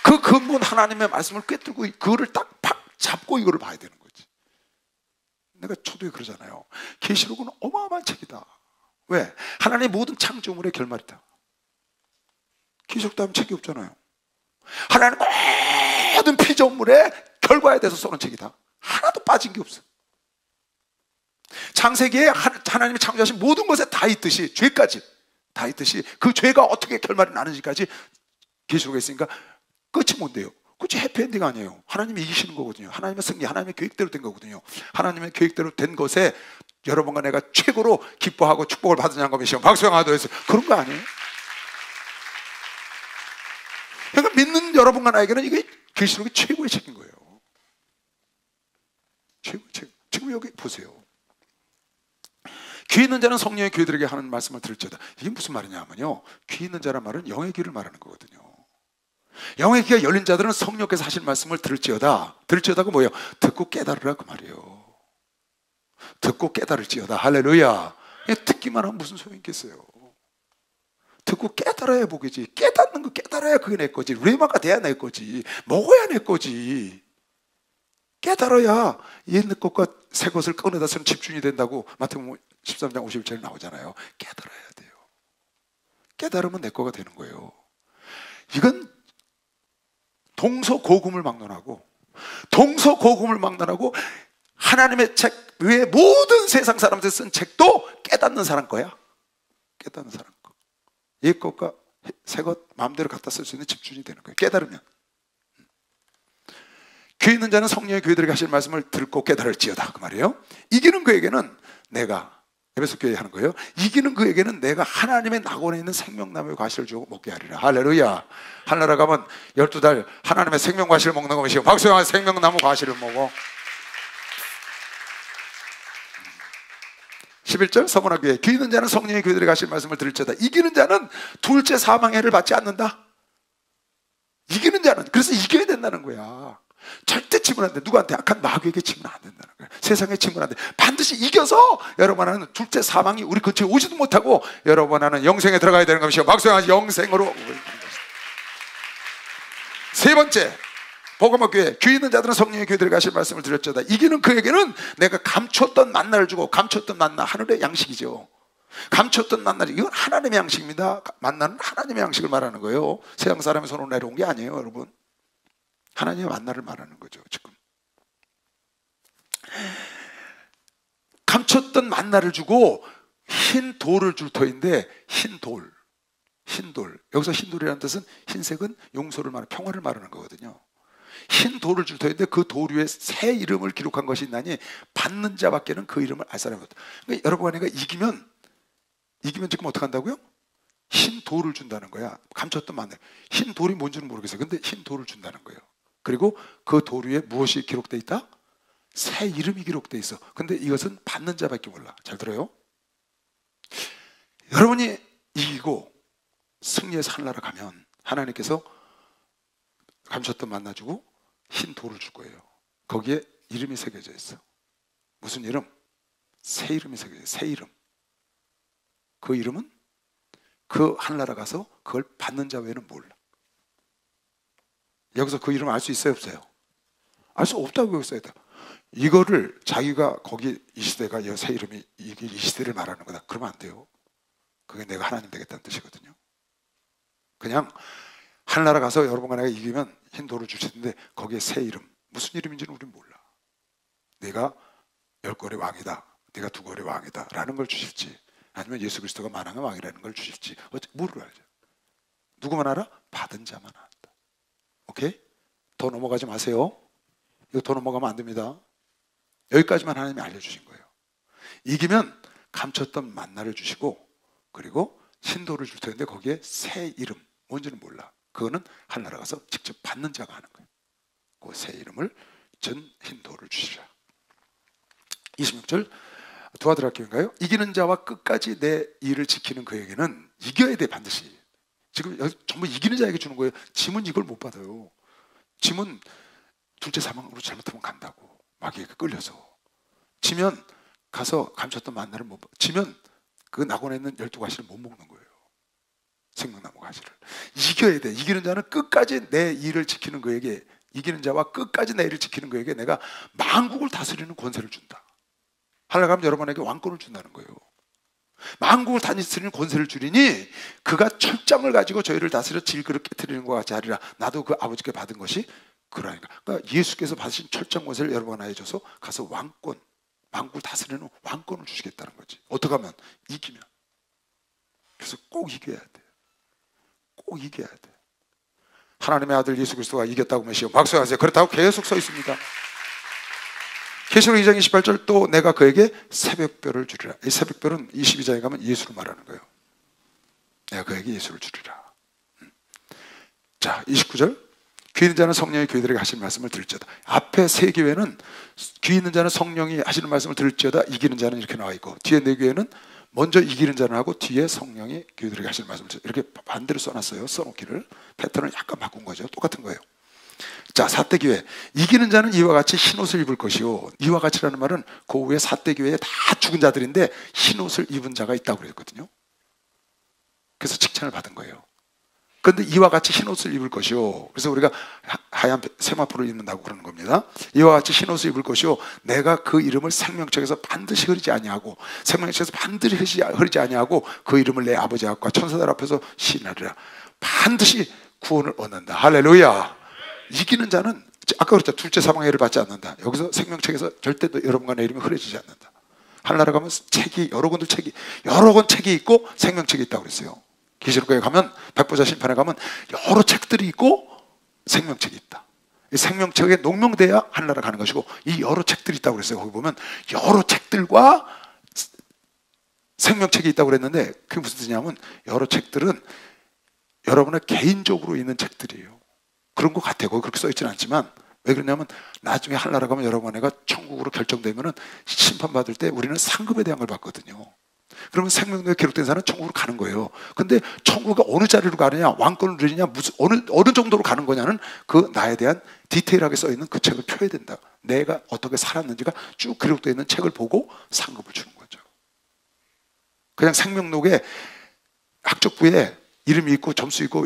그 근본 하나님의 말씀을 꿰뚫고 그거를 딱 잡고 이거를 봐야 되는 거지. 내가 초두에 그러잖아요. 계시록은 어마어마한 책이다. 왜? 하나님의 모든 창조물의 결말이다. 계시록도 하면 책이 없잖아요. 하나님 모든 피조물의 결과에 대해서 써놓은 책이다. 하나도 빠진 게 없어. 창세기에 하나님이 창조하신 모든 것에 다 있듯이, 죄까지 다 있듯이 그 죄가 어떻게 결말이 나는지까지 계시록에 있으니까 끝이 뭔데요? 끝이 해피엔딩 아니에요. 하나님이 이기시는 거거든요. 하나님의 승리, 하나님의 계획대로 된 거거든요. 하나님의 계획대로 된 것에 여러분과 내가 최고로 기뻐하고 축복을 받으냐는 것이요. 박수영하도 해서 그런 거 아니에요? 그러니까 믿는 여러분과 나에게는 이게 계시록이 최고의 책인 거예요. 최고의 책. 지금 여기 보세요. 귀 있는 자는 성령의 교회들에게 하는 말씀을 들을지어다. 이게 무슨 말이냐 하면요, 귀 있는 자란 말은 영의 귀를 말하는 거거든요. 영의 귀가 열린 자들은 성령께서 하실 말씀을 들을지어다. 들을지어다가 뭐예요? 듣고 깨달으라 그 말이에요. 듣고 깨달을지어다. 할렐루야. 듣기만 하면 무슨 소용이 있겠어요. 듣고 깨달아야 보겠지. 깨닫는 거 깨달아야 그게 내 거지. 레마가 돼야 내 거지. 먹어야 내 거지. 깨달아야 옛날 것과 새 것을 꺼내다 쓰는 집중이 된다고 마태복음 13장 51절에 나오잖아요. 깨달아야 돼요. 깨달으면 내 거가 되는 거예요. 이건 동서고금을 막론하고 하나님의 책 외에 모든 세상 사람들 쓴 책도 깨닫는 사람 거야. 깨닫는 사람 거. 옛 것과 새 것 마음대로 갖다 쓸 수 있는 집중이 되는 거예요. 깨달으면. 귀 있는 자는 성령의 교회들에게 하실 말씀을 듣고 깨달을지어다. 그 말이에요. 이기는 그에게는 내가, 에베소 교회에 하는 거예요. 이기는 그에게는 내가 하나님의 낙원에 있는 생명나무의 과실을 주고 먹게 하리라. 할렐루야. 하늘나라 가면 12달 하나님의 생명 과실을 먹는 것이요. 박수영아 생명나무 과실을 먹어. 11절 서문화 교회. 귀 있는 자는 성령의 교회들에게 하실 말씀을 들을지어다. 이기는 자는 둘째 사망의 해를 받지 않는다. 이기는 자는. 그래서 이겨야 된다는 거야. 절대 치면 안 돼. 누구한테? 악한 마귀에게 치면 안 된다는 거예요. 세상에 치면 안 돼. 반드시 이겨서 여러분은 둘째 사망이 우리 근처에 오지도 못하고 여러분은 영생에 들어가야 되는 것이요. 박수영아 영생으로. 세 번째 복음의 교회. 귀 있는 자들은 성령의 교회들에게 하실 말씀을 드렸죠다. 이기는 그에게는 내가 감췄던 만나를 주고. 감췄던 만나 하늘의 양식이죠. 감췄던 만나를, 이건 하나님의 양식입니다. 만나는 하나님의 양식을 말하는 거예요. 세상 사람의 손으로 내려온 게 아니에요, 여러분. 하나님의 만나를 말하는 거죠. 지금 감췄던 만나를 주고 흰 돌을 줄 터인데, 흰돌. 여기서 흰돌이라는 뜻은 흰색은 용서를 말하는, 평화를 말하는 거거든요. 흰 돌을 줄 터인데 그 돌 위에 새 이름을 기록한 것이 있나니 받는 자밖에는 그 이름을 알 사람이 없다. 그러니까 여러분이 이기면 지금 어떻게 한다고요? 흰 돌을 준다는 거야. 감췄던 만나. 흰 돌이 뭔지는 모르겠어요. 근데 흰 돌을 준다는 거예요. 그리고 그 돌 위에 무엇이 기록되어 있다? 새 이름이 기록되어 있어. 근데 이것은 받는 자밖에 몰라. 잘 들어요? 여러분이 이기고 승리해서 하늘나라 가면 하나님께서 감췄던 만나 주고 흰 돌을 줄 거예요. 거기에 이름이 새겨져 있어. 무슨 이름? 새 이름이 새겨져 있어. 새 이름. 그 이름은 그 하늘나라 가서 그걸 받는 자 외에는 몰라. 여기서 그 이름 알 수 있어요, 없어요? 알 수 없다고 여기 써있다. 이거를 자기가 거기 이 시대가 새 이름이 이 시대를 말하는 거다. 그러면 안 돼요. 그게 내가 하나님 되겠다는 뜻이거든요. 그냥 하늘나라 가서 여러분과 내가 이기면 흰 돌을 주시는데 거기에 새 이름, 무슨 이름인지는 우리는 몰라. 내가 10걸의 왕이다, 내가 2걸의 왕이다 라는 걸 주실지, 아니면 예수 그리스도가 만왕의 왕이라는 걸 주실지 모르고 알죠. 누구만 알아? 받은 자만 안다. 오케이? 더 넘어가지 마세요. 이거 더 넘어가면 안 됩니다. 여기까지만 하나님이 알려주신 거예요. 이기면 감췄던 만나를 주시고, 그리고 흰돌을 줄 텐데 거기에 새 이름, 뭔지는 몰라. 그거는 하늘나라 가서 직접 받는 자가 하는 거예요. 그 새 이름을 전 흰돌을 주시라. 26절 두아드라교인가요? 이기는 자와 끝까지 내 일을 지키는 그에게는, 이겨야 돼 반드시. 지금 전부 이기는 자에게 주는 거예요. 짐은 이걸 못 받아요. 짐은 둘째 사망으로 잘못하면 간다고, 마귀에게 끌려서. 지면 가서 감췄던 만나를 못 받아. 지면 그 낙원에 있는 12가시를 못 먹는 거예요. 생명나무 가시를. 이겨야 돼. 이기는 자는 끝까지 내 일을 지키는 그에게, 이기는 자와 끝까지 내 일을 지키는 그에게 내가 만국을 다스리는 권세를 준다. 하려면 여러분에게 왕권을 준다는 거예요. 만국을 다스리는 권세를 주리니 그가 철장을 가지고 저희를 다스려 질그릇 깨트리는 것 같이 하리라. 나도 그 아버지께 받은 것이 그러니까. 그러니까 예수께서 받으신 철장 권세를 여러분에게 줘서 가서 왕권, 만국을 다스리는 왕권을 주시겠다는 거지. 어떻게 하면? 이기면. 그래서 꼭 이겨야 돼. 꼭 이겨야 돼. 하나님의 아들 예수 그리스도가 이겼다고 메시오. 박수하세요. 그렇다고 계속 서 있습니다. 계시록 2장 28절 또 내가 그에게 새벽별을 주리라. 이 새벽별은 22장에 가면 예수를 말하는 거예요. 내가 그에게 예수를 주리라. 자, 29절 귀 있는 자는 성령이 교회들에게 하시는 말씀을 들을지어다. 앞에 세 교회는 귀 있는 자는 성령이 하시는 말씀을 들을지어다, 이기는 자는 이렇게 나와 있고, 뒤에 네 교회는 먼저 이기는 자는 하고 뒤에 성령이 교회들에게 하시는 말씀을 이렇게 반대로 써놨어요. 써놓기를. 패턴을 약간 바꾼 거죠. 똑같은 거예요. 자, 사대교회. 이기는 자는 이와 같이 흰옷을 입을 것이요. 이와 같이라는 말은 그 후에 사대교회에 다 죽은 자들인데 흰옷을 입은 자가 있다고 그랬거든요. 그래서 칭찬을 받은 거예요. 그런데 이와 같이 흰옷을 입을 것이요. 그래서 우리가 하얀 세마포를 입는다고 그러는 겁니다. 이와 같이 흰옷을 입을 것이요. 내가 그 이름을 생명책에서 반드시 흐리지 아니하고, 생명책에서 반드시 흐리지 아니하고 그 이름을 내 아버지 앞과 천사들 앞에서 시인하리라. 반드시 구원을 얻는다. 할렐루야. 이기는 자는, 아까 그랬죠. 둘째 사망의 해를 받지 않는다. 여기서 생명책에서 절대 여러분과 내 이름이 흐려지지 않는다. 하늘나라 가면 책이 여러 권 책이 있고 생명책이 있다고 그랬어요. 계시록에 가면, 백보자 심판에 가면 여러 책들이 있고 생명책이 있다. 이 생명책에 농명돼야 하늘나라 가는 것이고, 이 여러 책들이 있다고 그랬어요. 거기 보면 여러 책들과 생명책이 있다고 그랬는데, 그게 무슨 뜻이냐면 여러 책들은 여러분의 개인적으로 있는 책들이에요. 그런 것 같아요. 거기 그렇게 써있지는 않지만, 왜 그러냐면 나중에 하늘나라 가면 여러분과 천국으로 결정되면은 심판받을 때 우리는 상급에 대한 걸 받거든요. 그러면 생명록에 기록된 사람은 천국으로 가는 거예요. 근데 천국이 어느 자리로 가느냐, 왕권을 누리냐, 무슨 어느 정도로 가는 거냐는 그 나에 대한 디테일하게 써 있는 그 책을 펴야 된다. 내가 어떻게 살았는지가 쭉 기록되어 있는 책을 보고 상급을 주는 거죠. 그냥 생명록에 학적부에 이름이 있고 점수 있고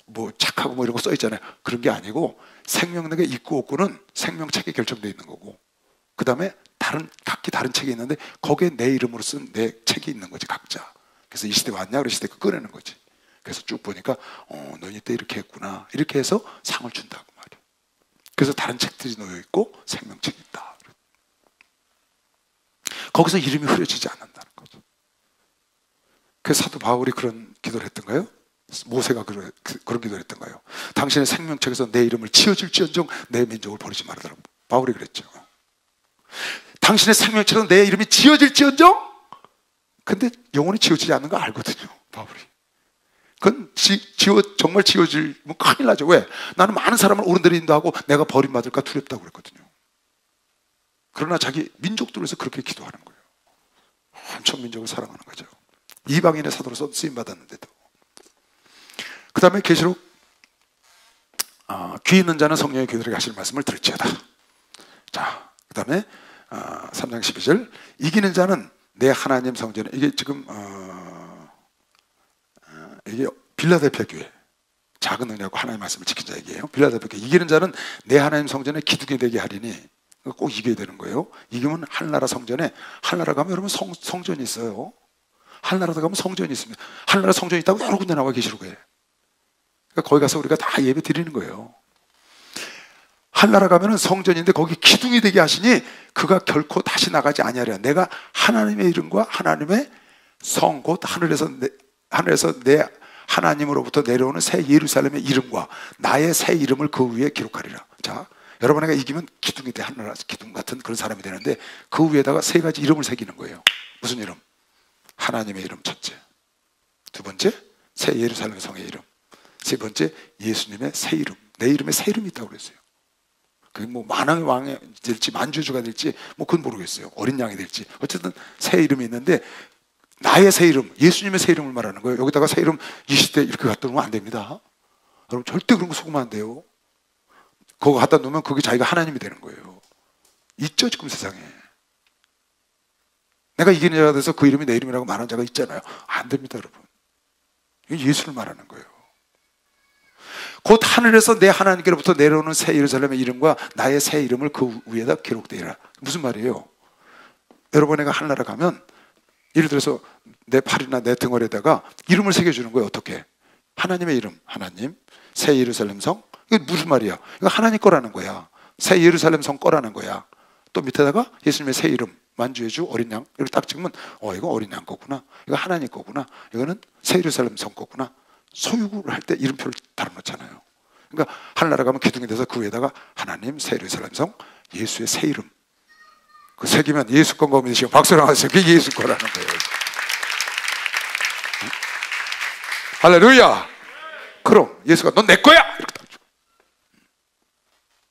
뭐 착하고 뭐 이런 거 써 있잖아요. 그런 게 아니고 생명록에 있고 없고는 생명책에 결정되어 있는 거고, 그 다음에 각기 다른 책이 있는데 거기에 내 이름으로 쓴 내 책이 있는 거지, 각자. 그래서 이 시대 왔냐? 그래서 이 시대 꺼내는 거지. 그래서 쭉 보니까 넌 이때 이렇게 했구나, 이렇게 해서 상을 준다고 말이야. 그래서 다른 책들이 놓여 있고 생명책이 있다. 거기서 이름이 흐려지지 않는다는 거죠. 그래서 사도 바울이 그런 기도를 했던가요? 모세가 그런 기도를 했던가요? 당신의 생명책에서 내 이름을 지어줄지언정 내 민족을 버리지 말아달라고 바울이 그랬죠. 당신의 생명책에서 내 이름이 지어질지언정, 근데 영원히 지어지지 않는 거 알거든요, 바울이. 그건 정말 지어지면 큰일 나죠. 왜? 나는 많은 사람을 옳은 인도하고 내가 버림받을까 두렵다고 그랬거든요. 그러나 자기 민족들을 위해서 그렇게 기도하는 거예요. 엄청 민족을 사랑하는 거죠. 이방인의 사도로서 쓰임받았는데도. 그 다음에 계시록 귀 있는 자는 성령의 귀들에게 하실 말씀을 들을지어다. 자, 그 다음에 3장 12절, 이기는 자는 내 하나님 성전에, 이게 지금 이게 빌라델피아 교회, 작은 은혜하고 하나님의 말씀을 지킨 자 얘기예요. 빌라델피아 교회, 이기는 자는 내 하나님 성전에 기둥이 되게 하리니, 꼭 이겨야 되는 거예요. 이기면 하늘나라 성전에, 하늘나라 가면 여러분 성전이 있어요. 하늘나라 가면 성전이 있습니다. 하늘나라 성전이 있다고 여러 군데 나와 계시록에. 그러니까 거기 가서 우리가 다 예배 드리는 거예요. 하늘나라 가면은 성전인데 거기 기둥이 되게 하시니 그가 결코 다시 나가지 아니하리라. 내가 하나님의 이름과 하나님의 성, 곧 하늘에서 내 하나님으로부터 내려오는 새 예루살렘의 이름과 나의 새 이름을 그 위에 기록하리라. 자, 여러분에게 이기면 기둥이 돼, 하늘나라 기둥 같은 그런 사람이 되는데, 그 위에다가 세 가지 이름을 새기는 거예요. 무슨 이름? 하나님의 이름 첫째, 두 번째 새 예루살렘 성의 이름, 세 번째 예수님의 새 이름. 내 이름에 새 이름이 있다고 그랬어요. 그게 뭐 만왕의 왕이 될지 만주주가 될지 뭐 그건 모르겠어요. 어린 양이 될지 어쨌든 새 이름이 있는데, 나의 새 이름, 예수님의 새 이름을 말하는 거예요. 여기다가 새 이름 20대 이렇게 갖다 놓으면 안 됩니다. 여러분 절대 그런 거 속으면 안 돼요. 그거 갖다 놓으면 그게 자기가 하나님이 되는 거예요. 있죠 지금 세상에. 내가 이기는 자가 돼서 그 이름이 내 이름이라고 말하는 자가 있잖아요. 안 됩니다 여러분. 이게 예수를 말하는 거예요. 곧 하늘에서 내 하나님께로부터 내려오는 새 예루살렘의 이름과 나의 새 이름을 그 위에다 기록되리라. 무슨 말이에요? 여러분, 내가 하늘나라 가면 예를 들어서 내 팔이나 내 등월에다가 이름을 새겨주는 거예요. 어떻게? 하나님의 이름, 하나님, 새 예루살렘 성. 이게 무슨 말이야? 이거 하나님 거라는 거야. 새 예루살렘 성 거라는 거야. 또 밑에다가 예수님의 새 이름, 만주의 주 어린 양, 이렇게 딱 찍으면 이거 어린 양 거구나, 이거 하나님 거구나, 이거는 새 예루살렘 성 거구나. 소유를 할 때 이름표를 달아놓잖아요. 그러니까 하늘나라 가면 기둥이 돼서 그 위에다가 하나님, 새 예루살렘 성, 예수의 새 이름, 그 새기면 예수 건가 믿으시고 박수를 하세요. 그게 예수 거라는 거예요. 응? 할렐루야. 그럼 예수가 넌 내 거야 이렇게 딱 줘.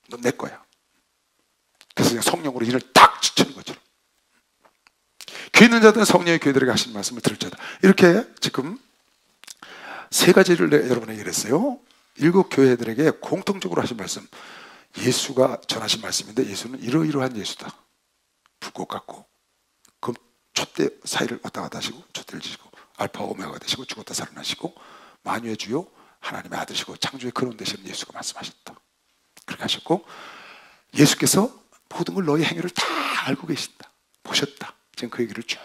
넌 내 거야. 그래서 그냥 성령으로 이를 딱 지치는 것처럼. 귀 있는 자들은 성령의 교회들에게 하신 말씀을 들을 자다. 이렇게 지금 세 가지를 여러분에게 얘기했어요. 일곱 교회들에게 공통적으로 하신 말씀, 예수가 전하신 말씀인데, 예수는 이러이러한 예수다. 불꽃 같고 금 촛대 사이를 왔다 갔다 하시고, 촛대를 지시고 알파와 오메가가 되시고 죽었다 살아나시고 만유의 주요 하나님의 아들이시고 창조의 근원 되시는 예수가 말씀하셨다. 그렇게 하셨고, 예수께서 모든 걸 너희 행위를 다 알고 계신다, 보셨다. 지금 그 얘기를 쭉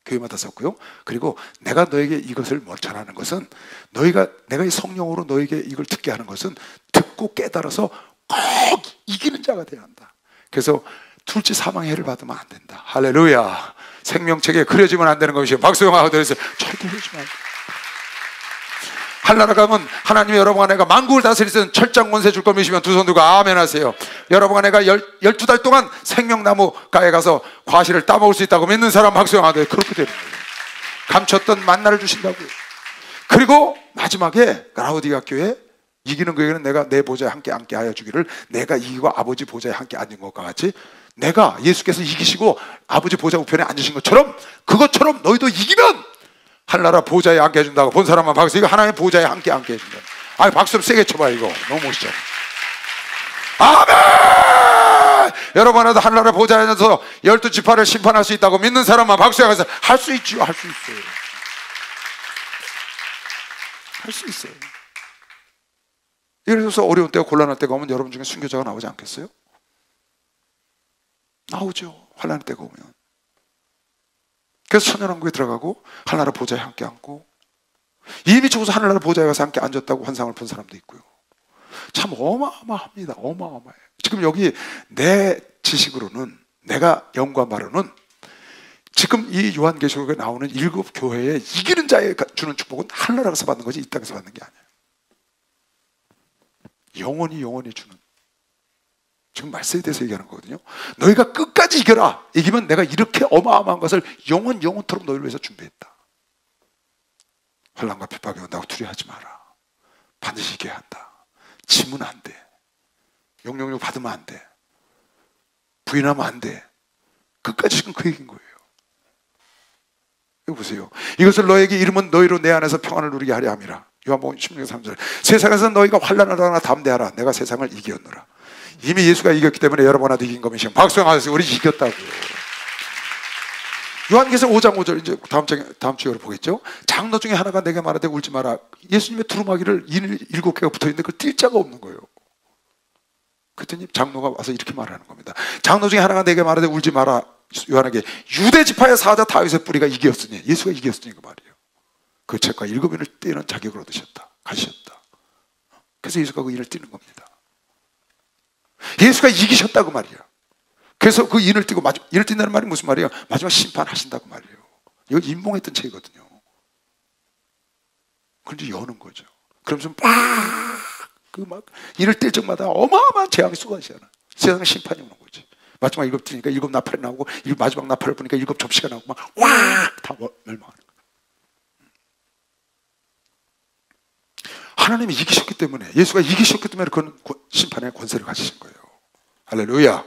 교회마다 썼고요. 그리고 내가 너에게 이것을 전하는 것은, 내가 이 성령으로 너에게 이걸 듣게 하는 것은 듣고 깨달아서 꼭 이기는 자가 되어야 한다. 그래서 둘째 사망의 해를 받으면 안 된다. 할렐루야. 생명책에 그려지면 안 되는 것이요. 박수영하고 들으세요. 절대 그러지면 안 돼. 한나라 가면 하나님이 여러분 아내가 만국을 다스리시는 철장 권세 줄 걸 믿으시면 두 손 들고 아멘 하세요. 여러분 아내가 12달 동안 생명나무 가에 가서 과실을 따먹을 수 있다고 믿는 사람 박수영하고 그렇게 되는 거예요. 감췄던 만나를 주신다고요. 그리고 마지막에 라우디가 교회, 이기는 교회는 내가 내 보좌에 함께 앉게 하여 주기를, 내가 이기고 아버지 보좌에 함께 앉은 것과 같이, 내가 예수께서 이기시고 아버지 보좌 우편에 앉으신 것처럼, 그것처럼 너희도 이기면 하늘나라 보좌에 앉게 해준다고. 본 사람만 박수. 이거 하나님의 보좌에 함께 앉게 해준다. 박수 좀 세게 쳐봐. 이거 너무 멋있잖아. 아멘. 여러분 하나도 하늘나라 보좌에 앉아서 12지파를 심판할 수 있다고 믿는 사람만 박수해 가서 할 수 있죠. 할 수 있어요. 할 수 있어요. 예를 들어서 어려운 때가 곤란할 때가 오면 여러분 중에 순교자가 나오지 않겠어요? 나오죠. 환난의 때가 오면. 그래서 천연왕국에 들어가고 하늘나라 보좌에 함께 앉고, 이미 죽어서 하늘나라 보좌에 가서 함께 앉았다고 환상을 본 사람도 있고요. 참 어마어마합니다. 어마어마해요. 지금 여기 내 지식으로는, 내가 연구한 바로는, 지금 이 요한계시록에 나오는 7 교회에 이기는 자에 주는 축복은 하늘나라에서 받는 거지 이 땅에서 받는 게 아니에요. 영원히 주는, 지금 말세에 대해서 얘기하는 거거든요. 너희가 끝까지 이겨라. 이기면 내가 이렇게 어마어마한 것을 영원토록 너희를 위해서 준비했다. 환난과 핍박이 온다고 두려워하지 마라. 반드시 이겨야 한다. 지면 안 돼. 용용용 받으면 안 돼. 부인하면 안 돼. 끝까지 지금 그 얘기인 거예요. 이거 보세요. 이것을 너에게 이르면 너희로 내 안에서 평안을 누리게 하려 함이라. 요한복음 16장 3절. 세상에서 너희가 환난을 당하나 담대하라. 내가 세상을 이겼노라. 이미 예수가 이겼기 때문에 여러분한테 이긴 겁니다. 박수하세요. 우리 이겼다고요. 요한계시록 5장 5절, 이제 다음 주에 보겠죠. 장로 중에 하나가 내게 말하되 울지 마라. 예수님의 두루마기를 7개가 붙어있는데 그걸 띨 자가 없는 거예요. 그랬더니 장로가 와서 이렇게 말하는 겁니다. 장로 중에 하나가 내게 말하되 울지 마라. 요한에게 유대 지파의 사자 다윗의 뿌리가 이겼으니, 예수가 이겼으니 그 말이에요. 그 책과 7인을 떼는 자격을 얻으셨다. 가지셨다. 그래서 예수가 그 인을 떼는 겁니다. 예수가 이기셨다고 말이야. 그래서 그 인을 띄고, 인을 띈다는 말이 무슨 말이에요? 마지막 심판하신다고 말이에요. 이거 인봉했던 책이거든요. 그런데 여는 거죠. 그러면서 막 인을 뗄 적마다 어마어마한 재앙이 쏟아지잖아. 세상에 심판이 오는 거지. 마지막 7 뜨니까 7 나팔이 나오고, 마지막 나팔을 보니까 7 접시가 나오고, 막 다 멸망하는 거야. 하나님이 이기셨기 때문에, 예수가 이기셨기 때문에 그런 심판의 권세를 가지신 거예요. 할렐루야.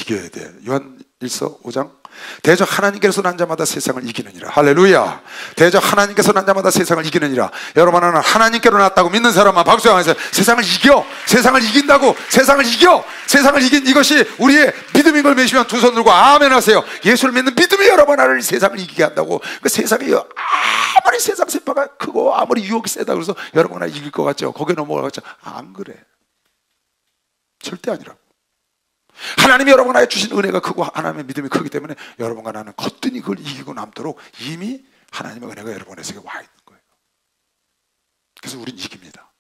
이겨야 돼. 요한일서 5장. 대적 하나님께서 난 자마다 세상을 이기느니라. 할렐루야. 대적 하나님께서 난 자마다 세상을 이기느니라. 여러분 하나는 하나님께로 났다고 믿는 사람만 박수하면서 세상을 이겨. 세상을 이긴다고. 세상을 이겨. 세상을 이긴 이것이 우리의 믿음인 걸 믿으시면 두 손 들고 아멘 하세요. 예수를 믿는 믿음이 여러분 하나를 세상을 이기게 한다고. 그 세상이 아무리 세상 세파가 크고 아무리 유혹이 세다 그래서 여러분 하나 이길 것 같죠. 거기에 넘어가겠죠. 안 그래. 절대 아니라고. 하나님이 여러분에게 주신 은혜가 크고 하나님의 믿음이 크기 때문에 여러분과 나는 거뜬히 그걸 이기고 남도록 이미 하나님의 은혜가 여러분에게 와 있는 거예요. 그래서 우린 이깁니다.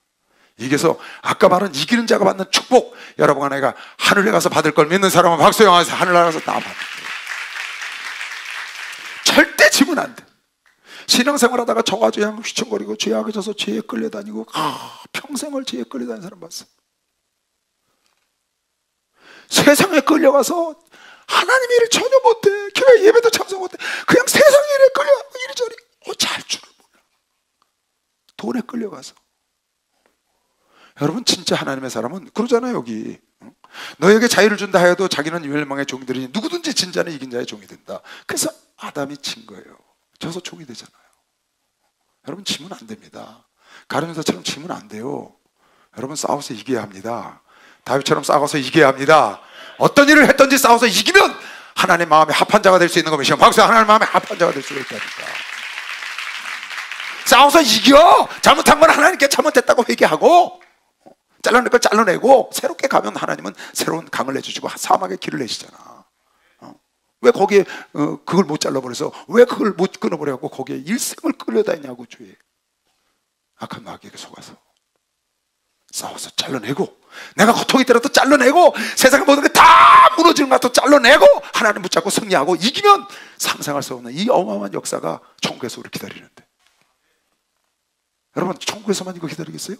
이겨서 아까 말한 이기는 자가 받는 축복, 여러분과 내가 하늘에 가서 받을 걸 믿는 사람은 박수 영화에서 하늘 나가서 다 받는 거예요. 절대 지면 안 돼. 신앙생활 하다가 저가지고 그냥 휘청거리고 죄악에 져서 죄에 끌려다니고 평생을 죄에 끌려다니는 사람 봤어. 세상에 끌려가서 하나님 일을 전혀 못해. 교회 예배도 참석 못해. 그냥 세상 일에 끌려 이리저리 잘 줄을 몰라. 돈에 끌려가서. 여러분 진짜 하나님의 사람은 그러잖아요. 여기 너에게 자유를 준다 하여도 자기는 멸망의 종이 되리니 누구든지 진 자는 이긴 자의 종이 된다. 그래서 아담이 진 거예요. 져서 종이 되잖아요. 여러분 지면 안 됩니다. 가룟유다처럼 지면 안 돼요. 여러분, 싸워서 이겨야 합니다. 다윗처럼 싸워서 이겨야 합니다. 어떤 일을 했든지 싸워서 이기면 하나님 마음에 합한 자가 될 수 있는 것이요, 박수. 하나님 마음에 합한 자가 될 수가 있다니까. 싸워서 이겨. 잘못한 건 하나님께 잘못했다고 회개하고, 잘라낼 걸 잘라내고, 새롭게 가면 하나님은 새로운 강을 내주시고 사막의 길을 내시잖아. 왜 거기에 그걸 못 잘라버려서, 왜 그걸 못 끊어버려갖고 거기에 일생을 끌려다니냐고. 주의 악한 마귀에게 속아서 싸워서 잘라내고, 내가 고통이 들어도 잘라내고, 세상의 모든 게 다 무너지는 것 같아도 잘라내고, 하나님 붙잡고 승리하고 이기면 상상할 수 없는 이 어마어마한 역사가 천국에서 우리 기다리는데, 여러분, 천국에서만 이거 기다리겠어요?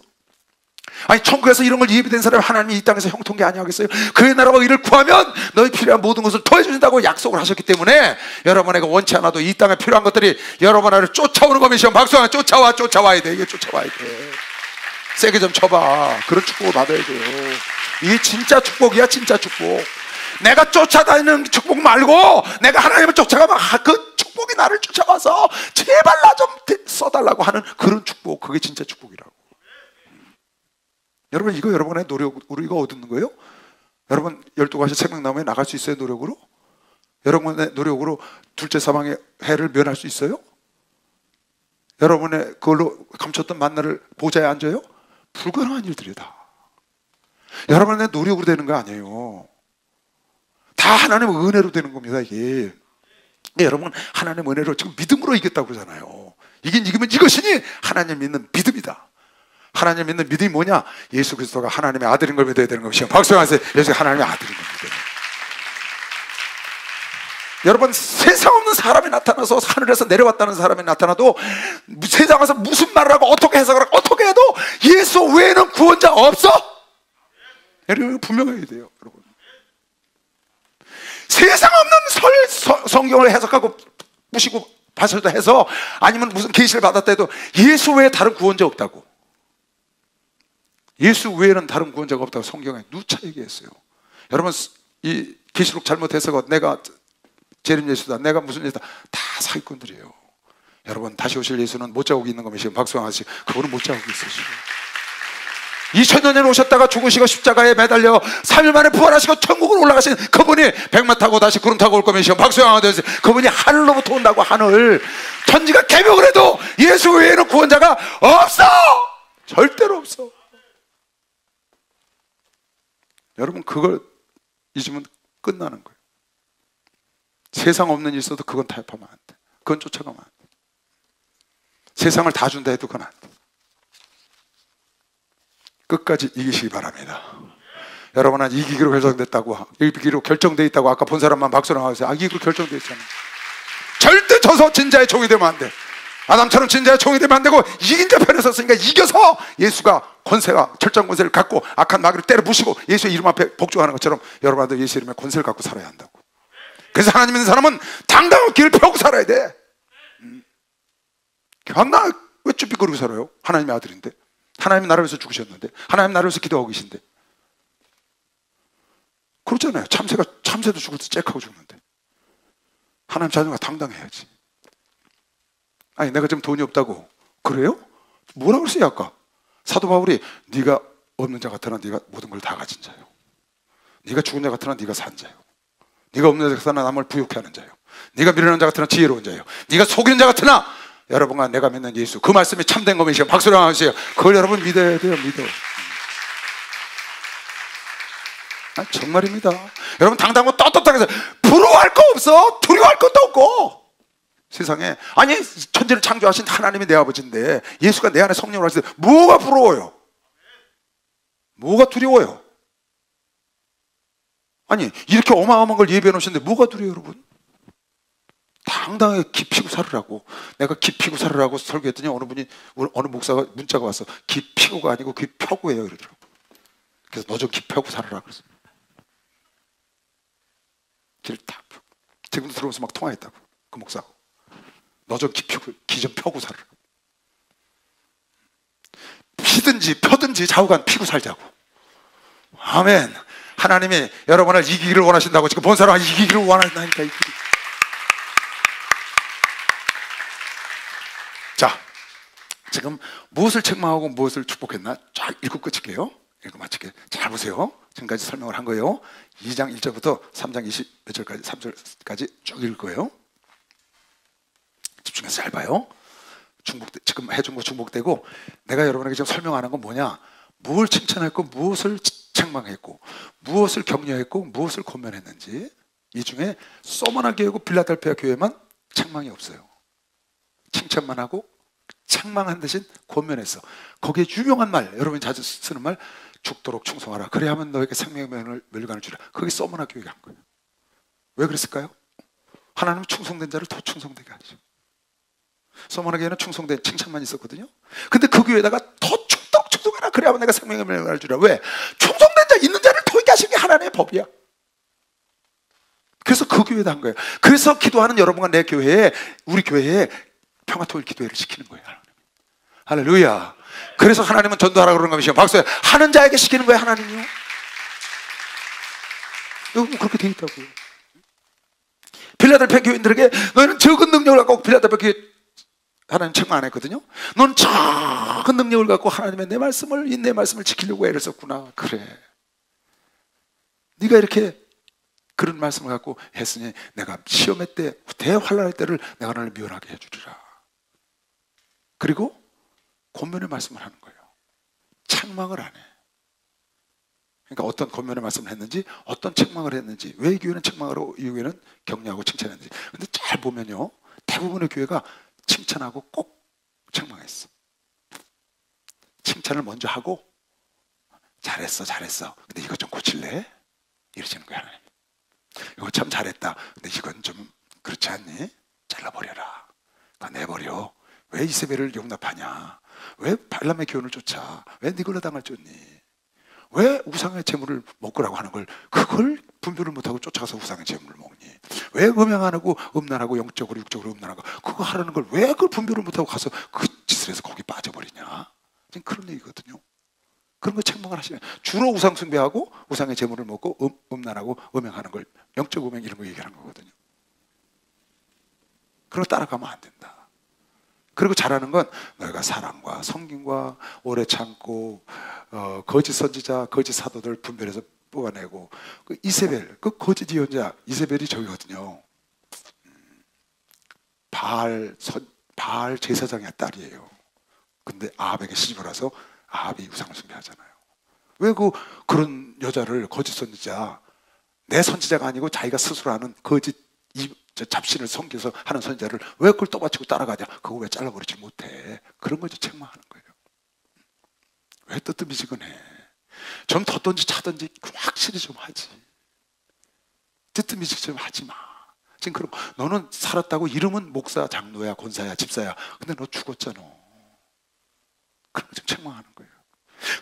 아니, 천국에서 이런 걸 예비된 사람이 하나님이 이 땅에서 형통케 아니하겠어요? 그의 나라와 이를 구하면 너희 필요한 모든 것을 더해주신다고 약속을 하셨기 때문에, 여러분에게 원치 않아도 이 땅에 필요한 것들이 여러분을 쫓아오는 거면 박수하면 쫓아와야 돼. 이게 쫓아와야 돼. 세게 좀 쳐봐. 그런 축복을 받아야 돼요. 이게 진짜 축복이야. 진짜 축복. 내가 쫓아다니는 축복 말고, 내가 하나님을 쫓아가면 그 축복이 나를 쫓아와서 제발 나 좀 써달라고 하는 그런 축복, 그게 진짜 축복이라고. 여러분, 이거 여러분의 노력, 우리가 얻는 거예요? 여러분, 12가지 생명나무에 나갈 수 있어요? 노력으로? 여러분의 노력으로 둘째 사망의 해를 면할 수 있어요? 여러분의 그걸로 감췄던 만나를 보좌에 앉아요? 불가능한 일들이다. 여러분의 노력으로 되는 거 아니에요. 다 하나님의 은혜로 되는 겁니다. 이게 여러분, 하나님의 은혜로 지금 믿음으로 이겼다고 그러잖아요. 이기면 이것이니 하나님 믿는 믿음이다. 하나님 믿는 믿음이 뭐냐? 예수 그리스도가 하나님의 아들인 걸 믿어야 되는 것이요. 박수하세요. 예수가 하나님의 아들인 걸 믿어요. 여러분, 세상 없는 사람이 나타나서 하늘에서 내려왔다는 사람이 나타나도 세상에서 무슨 말을 하고 어떻게 해석을 하고 어떻게 해도 예수 외에는 구원자 없어. 여러분, 분명해야 돼요. 여러분, 세상 없는 성경을 해석하고 무시고 봐서도 해서, 아니면 무슨 계시를 받았다 해도 예수 외에 다른 구원자 없다고. 예수 외에는 다른 구원자가 없다고 성경에 누차 얘기했어요. 여러분, 이 계시록 잘못 해석은 내가 재림 예수다, 내가 무슨 예수다, 다 사기꾼들이에요. 여러분, 다시 오실 예수는 못자국이 있는 겁니다. 박수하시고, 그분은 못자국이 있으시고, 2000년 전에 오셨다가 죽으시고 십자가에 매달려 3일 만에 부활하시고 천국으로 올라가신 그분이 백마 타고 다시 구름 타고 올 거면서 박수하면서, 그분이 하늘로부터 온다고. 하늘 천지가 개벽을 해도 예수 외에는 구원자가 없어. 절대로 없어. 여러분, 그걸 잊으면 끝나는 거예요. 세상 없는 일 있어도 그건 타협하면 안 돼. 그건 쫓아가면 안 돼. 세상을 다 준다 해도 그건 안 돼. 끝까지 이기시기 바랍니다. 여러분은 이기기로 결정되어 있다고 아까 본 사람만 박수 나와주세요. 이기기로 결정되어 있잖아요. 절대 져서 진자의 종이 되면 안 돼. 아담처럼 진자의 종이 되면 안 되고, 이긴 자 편에 섰으니까 이겨서 예수가 권세가 철저한 권세를 갖고 악한 마귀를 때려 부시고 예수의 이름 앞에 복종하는 것처럼 여러분도 예수 이름에 권세를 갖고 살아야 한다고. 그래서 하나님 있는 사람은 당당한 길을 펴고 살아야 돼. 나 왜 쭈삣거리고 살아요? 하나님의 아들인데, 하나님이 나를 위해서 죽으셨는데, 하나님 나를 위해서 기도하고 계신데. 그렇잖아요. 참새도 죽을 때 잭하고 죽는데. 하나님 자녀가 당당해야지. 아니, 내가 지금 돈이 없다고. 그래요? 뭐라고 그랬어요 아까? 사도 바울이, 네가 없는 자 같으나 네가 모든 걸 다 가진 자요, 네가 죽은 자 같으나 네가 산 자요, 네가 없는 자 같으나 남을 부욕해 하는 자요, 네가 미련한 자 같으나 지혜로운 자요, 네가 속이는 자 같으나, 여러분과 내가 믿는 예수, 그 말씀이 참된 것이요. 박수를 하세요. 그걸 여러분 믿어야 돼요. 믿어. 정말입니다. 여러분, 당당하고 떳떳하게 부러워할 거 없어. 두려워할 것도 없고. 세상에, 아니, 천지를 창조하신 하나님이 내 아버지인데, 예수가 내 안에 성령으로 하실 때 뭐가 부러워요? 뭐가 두려워요? 아니, 이렇게 어마어마한 걸 예비해 놓으셨는데 뭐가 두려워요, 여러분? 당당하게 기피고 살으라고. 내가 기피고 살으라고 설교했더니 어느 목사가 문자가 왔어. 기피고가 아니고 기펴고예요, 이러더라고. 그래서 너 좀 기펴고 살아라 그랬어. 길을 다 지금도 들어오면서 막 통화했다고, 그 목사하고. 너 좀 기피고, 기 좀 펴고 살아라. 피든지 펴든지 좌우간 피고 살자고. 아멘. 하나님이 여러분을 이기기를 원하신다고. 지금 본 사람은 이기기를 원한다니까. 지금 무엇을 책망하고 무엇을 축복했나? 쫙 읽고 끝일게요. 읽고 마칠게요. 잘 보세요. 지금까지 설명을 한 거예요. 2장 1절부터 3장 20 몇 절까지 3절까지 쭉 읽을 거예요. 집중해서 잘 봐요. 지금 해준 거 중복되고, 내가 여러분에게 지금 설명하는 건 뭐냐? 무엇을 칭찬했고 무엇을 책망했고 무엇을 격려했고 무엇을 권면했는지. 이 중에 소머나 교회고 빌라델피아 교회만 책망이 없어요. 칭찬만 하고 책망한 대신 권면했어. 거기에 유명한 말, 여러분이 자주 쓰는 말, 죽도록 충성하라. 그래야 하면 너에게 생명의 멸관을 주라. 그게 소머나 교회가 한 거예요. 왜 그랬을까요? 하나님은 충성된 자를 더 충성되게 하죠. 소머나 교회는 충성된 칭찬만 있었거든요. 근데 그 교회에다가 더 죽도록 충성하라. 그래야 하면 내가 생명의 멸관을 주라. 왜? 충성된 자 있는 자를 도있게 하시는 게 하나님의 법이야. 그래서 그 교회도 한 거예요. 그래서 기도하는 여러분과 내 교회에, 우리 교회에 평화통일 기도회를 시키는 거예요. 할렐루야. 그래서 하나님은 전도하라 그러는 것이요. 박수야. 하는 자에게 시키는 거예요, 하나님이요. 여기 그렇게 돼 있다고요. 빌라델피아 교인들에게 너희는 적은 능력을 갖고, 빌라델피아 교회 하나님 책망 안 했거든요. 너는 작은 능력을 갖고 하나님의 내 말씀을 지키려고 애를 썼구나. 그래. 네가 이렇게 그런 말씀을 갖고 했으니 내가 시험의 때, 대환란의 때를 내가 너를 미워하게 해주리라. 그리고 권면의 말씀을 하는 거예요. 책망을 안 해. 그러니까 어떤 권면의 말씀을 했는지, 어떤 책망을 했는지, 왜 이 교회는 책망을 하고 이 교회는 격려하고 칭찬했는지. 근데 잘 보면요, 대부분의 교회가 칭찬하고 꼭 책망했어. 칭찬을 먼저 하고 잘했어 근데 이거 좀 고칠래? 이러시는 거야. 하나님, 이거 참 잘했다. 근데 이건 좀 그렇지 않니? 잘라버려라. 나 내버려. 왜 이세벨을 용납하냐? 왜 발람의 교훈을 쫓아? 왜 니골라 당을 쫓니? 왜 우상의 재물을 먹으라고 하는 걸, 그걸 분별을 못하고 쫓아가서 우상의 재물을 먹니? 왜 음양 안 하고 음란하고 영적으로 육적으로 음란하고 그거 하라는 걸 왜 그걸 분별을 못하고 가서 그 짓을 해서 거기 빠져버리냐? 지금 그런 얘기거든요. 그런 거 책망을 하시면, 주로 우상 숭배하고 우상의 재물을 먹고 음란하고 음양하는 걸, 영적 음양 이런 거 얘기하는 거거든요. 그런 거 따라가면 안 된다. 그리고 잘하는 건 너희가 사랑과 성김과 오래 참고 거짓 선지자, 거짓 사도들 분별해서 뽑아내고, 그 이세벨, 그 거짓 예언자 이세벨이 저기거든요. 바알 제사장의 딸이에요. 근데 아합에게 시집을 와서 아합이 우상을 숭배하잖아요. 왜 그런 여자를, 거짓 선지자, 내 선지자가 아니고 자기가 스스로 하는 거짓 잡신을 섬겨서 하는 선지자를 왜 그걸 떠받치고 따라가냐? 그거 왜 잘라버리지 못해? 그런 걸 지책망하는 거예요. 왜 뜨뜻미지근해? 좀 덧든지 차든지 확실히 좀 하지. 뜨뜻미지근 좀 하지 마. 지금 그럼 너는 살았다고, 이름은 목사, 장로야, 권사야, 집사야. 근데 너 죽었잖아. 그런 거 좀 책망하는 거예요.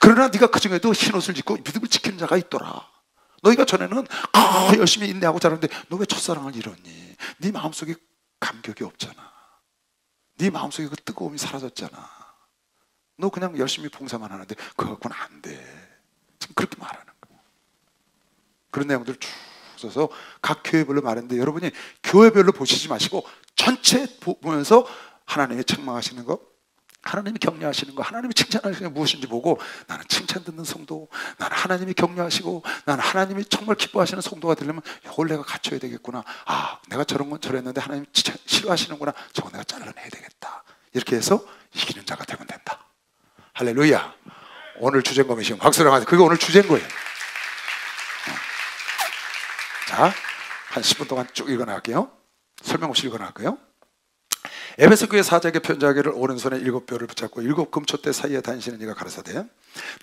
그러나 네가 그 중에도 흰옷을 입고 믿음을 지키는 자가 있더라. 너희가 전에는 열심히 인내하고 자랐는데 너 왜 첫사랑을 잃었니? 네 마음속에 감격이 없잖아. 네 마음속에 그 뜨거움이 사라졌잖아. 너 그냥 열심히 봉사만 하는데 그거 갖고는 안 돼. 지금 그렇게 말하는 거예요. 그런 내용들을 쭉 써서 각 교회별로 말했는데, 여러분이 교회별로 보시지 마시고 전체 보면서 하나님이 책망하시는 거, 하나님이 격려하시는 거, 하나님이 칭찬하시는 게 무엇인지 보고, 나는 칭찬 듣는 성도, 나는 하나님이 격려하시고 나는 하나님이 정말 기뻐하시는 성도가 되려면 이걸 내가 갖춰야 되겠구나. 아, 내가 저런 건 저랬는데 하나님 싫어하시는구나. 저거 내가 잘라내야 되겠다. 이렇게 해서 이기는 자가 되면 된다. 할렐루야. 오늘 주제인 거면 지금 박수를 하세요. 그게 오늘 주제인 거예요. 자, 한 10분 동안 쭉 읽어나갈게요. 설명 없이 읽어나갈게요. 에베소 교회 사자에게 편지하기를, 오른손에 7뼈를 붙잡고 7 금초대 사이에 다니시는 이가 가라사대,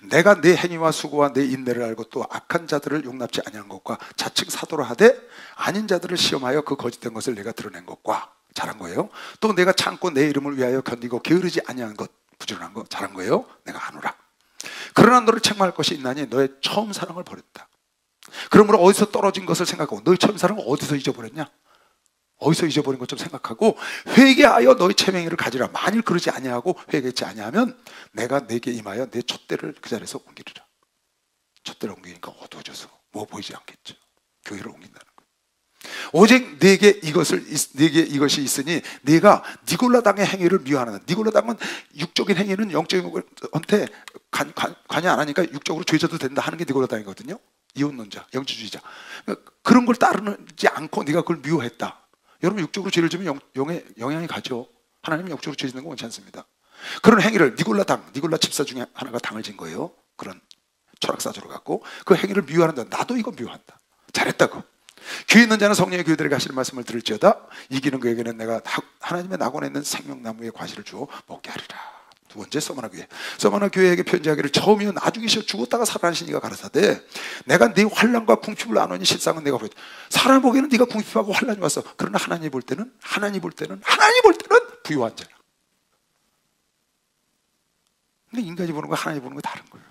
내가 네 행위와 수고와 네 인내를 알고 또 악한 자들을 용납지 아니한 것과 자칭 사도를 하되 아닌 자들을 시험하여 그 거짓된 것을 내가 드러낸 것과, 잘한 거예요. 또 내가 참고 내 이름을 위하여 견디고 게으르지 아니한 것, 부지런한 거, 잘한 거예요. 내가 아노라. 그러나 너를 책망할 것이 있나니 너의 처음 사랑을 버렸다. 그러므로 어디서 떨어진 것을 생각하고, 너의 처음 사랑을 어디서 잊어버렸냐? 어디서 잊어버린 것 좀 생각하고 회개하여 너희 체명이를 가지라. 만일 그러지 아니하고 회개치 아니하면 내가 내게 임하여 내 촛대를 그 자리에서 옮기리라. 촛대를 옮기니까 어두워져서 뭐 보이지 않겠죠. 교회를 옮긴다는 거예요. 오직 내게 이것이 있으니 네가 니골라 당의 행위를 미워하는. 니골라 당은 육적인 행위는 영적인 것한테 관여 안 하니까 육적으로 죄져도 된다 하는 게 니골라 당이거든요. 이혼론자, 영지주의자. 그러니까 그런 걸 따르지 않고 네가 그걸 미워했다. 여러분, 육적으로 죄를 지면 영에 영향이 가죠. 하나님은 육적으로 죄 짓는 거 원치 않습니다. 그런 행위를 니골라 집사 중에 하나가 당을 진 거예요. 그런 철학사조를 갖고 그 행위를 미워한다. 나도 이거 미워한다. 잘했다고. 귀 있는 자는 성령의 교회들에게 하시는 말씀을 들을지어다. 이기는 그에게는 내가 하나님의 낙원에 있는 생명나무의 과실을 주어 먹게 하리라. 두 번째, 서머나 교회. 서머나 교회에게 편지하기를 처음이요 나중이시여 죽었다가 살아나신 이가 가라사대 내가 네 환난과 궁핍을 아노니 실상은 내가 보였다. 사람 보기에는 네가 궁핍하고 환난이 왔어. 그러나 하나님 볼 때는 부유한 자야. 근데 인간이 보는 거 하나님 보는 거 다른 거예요.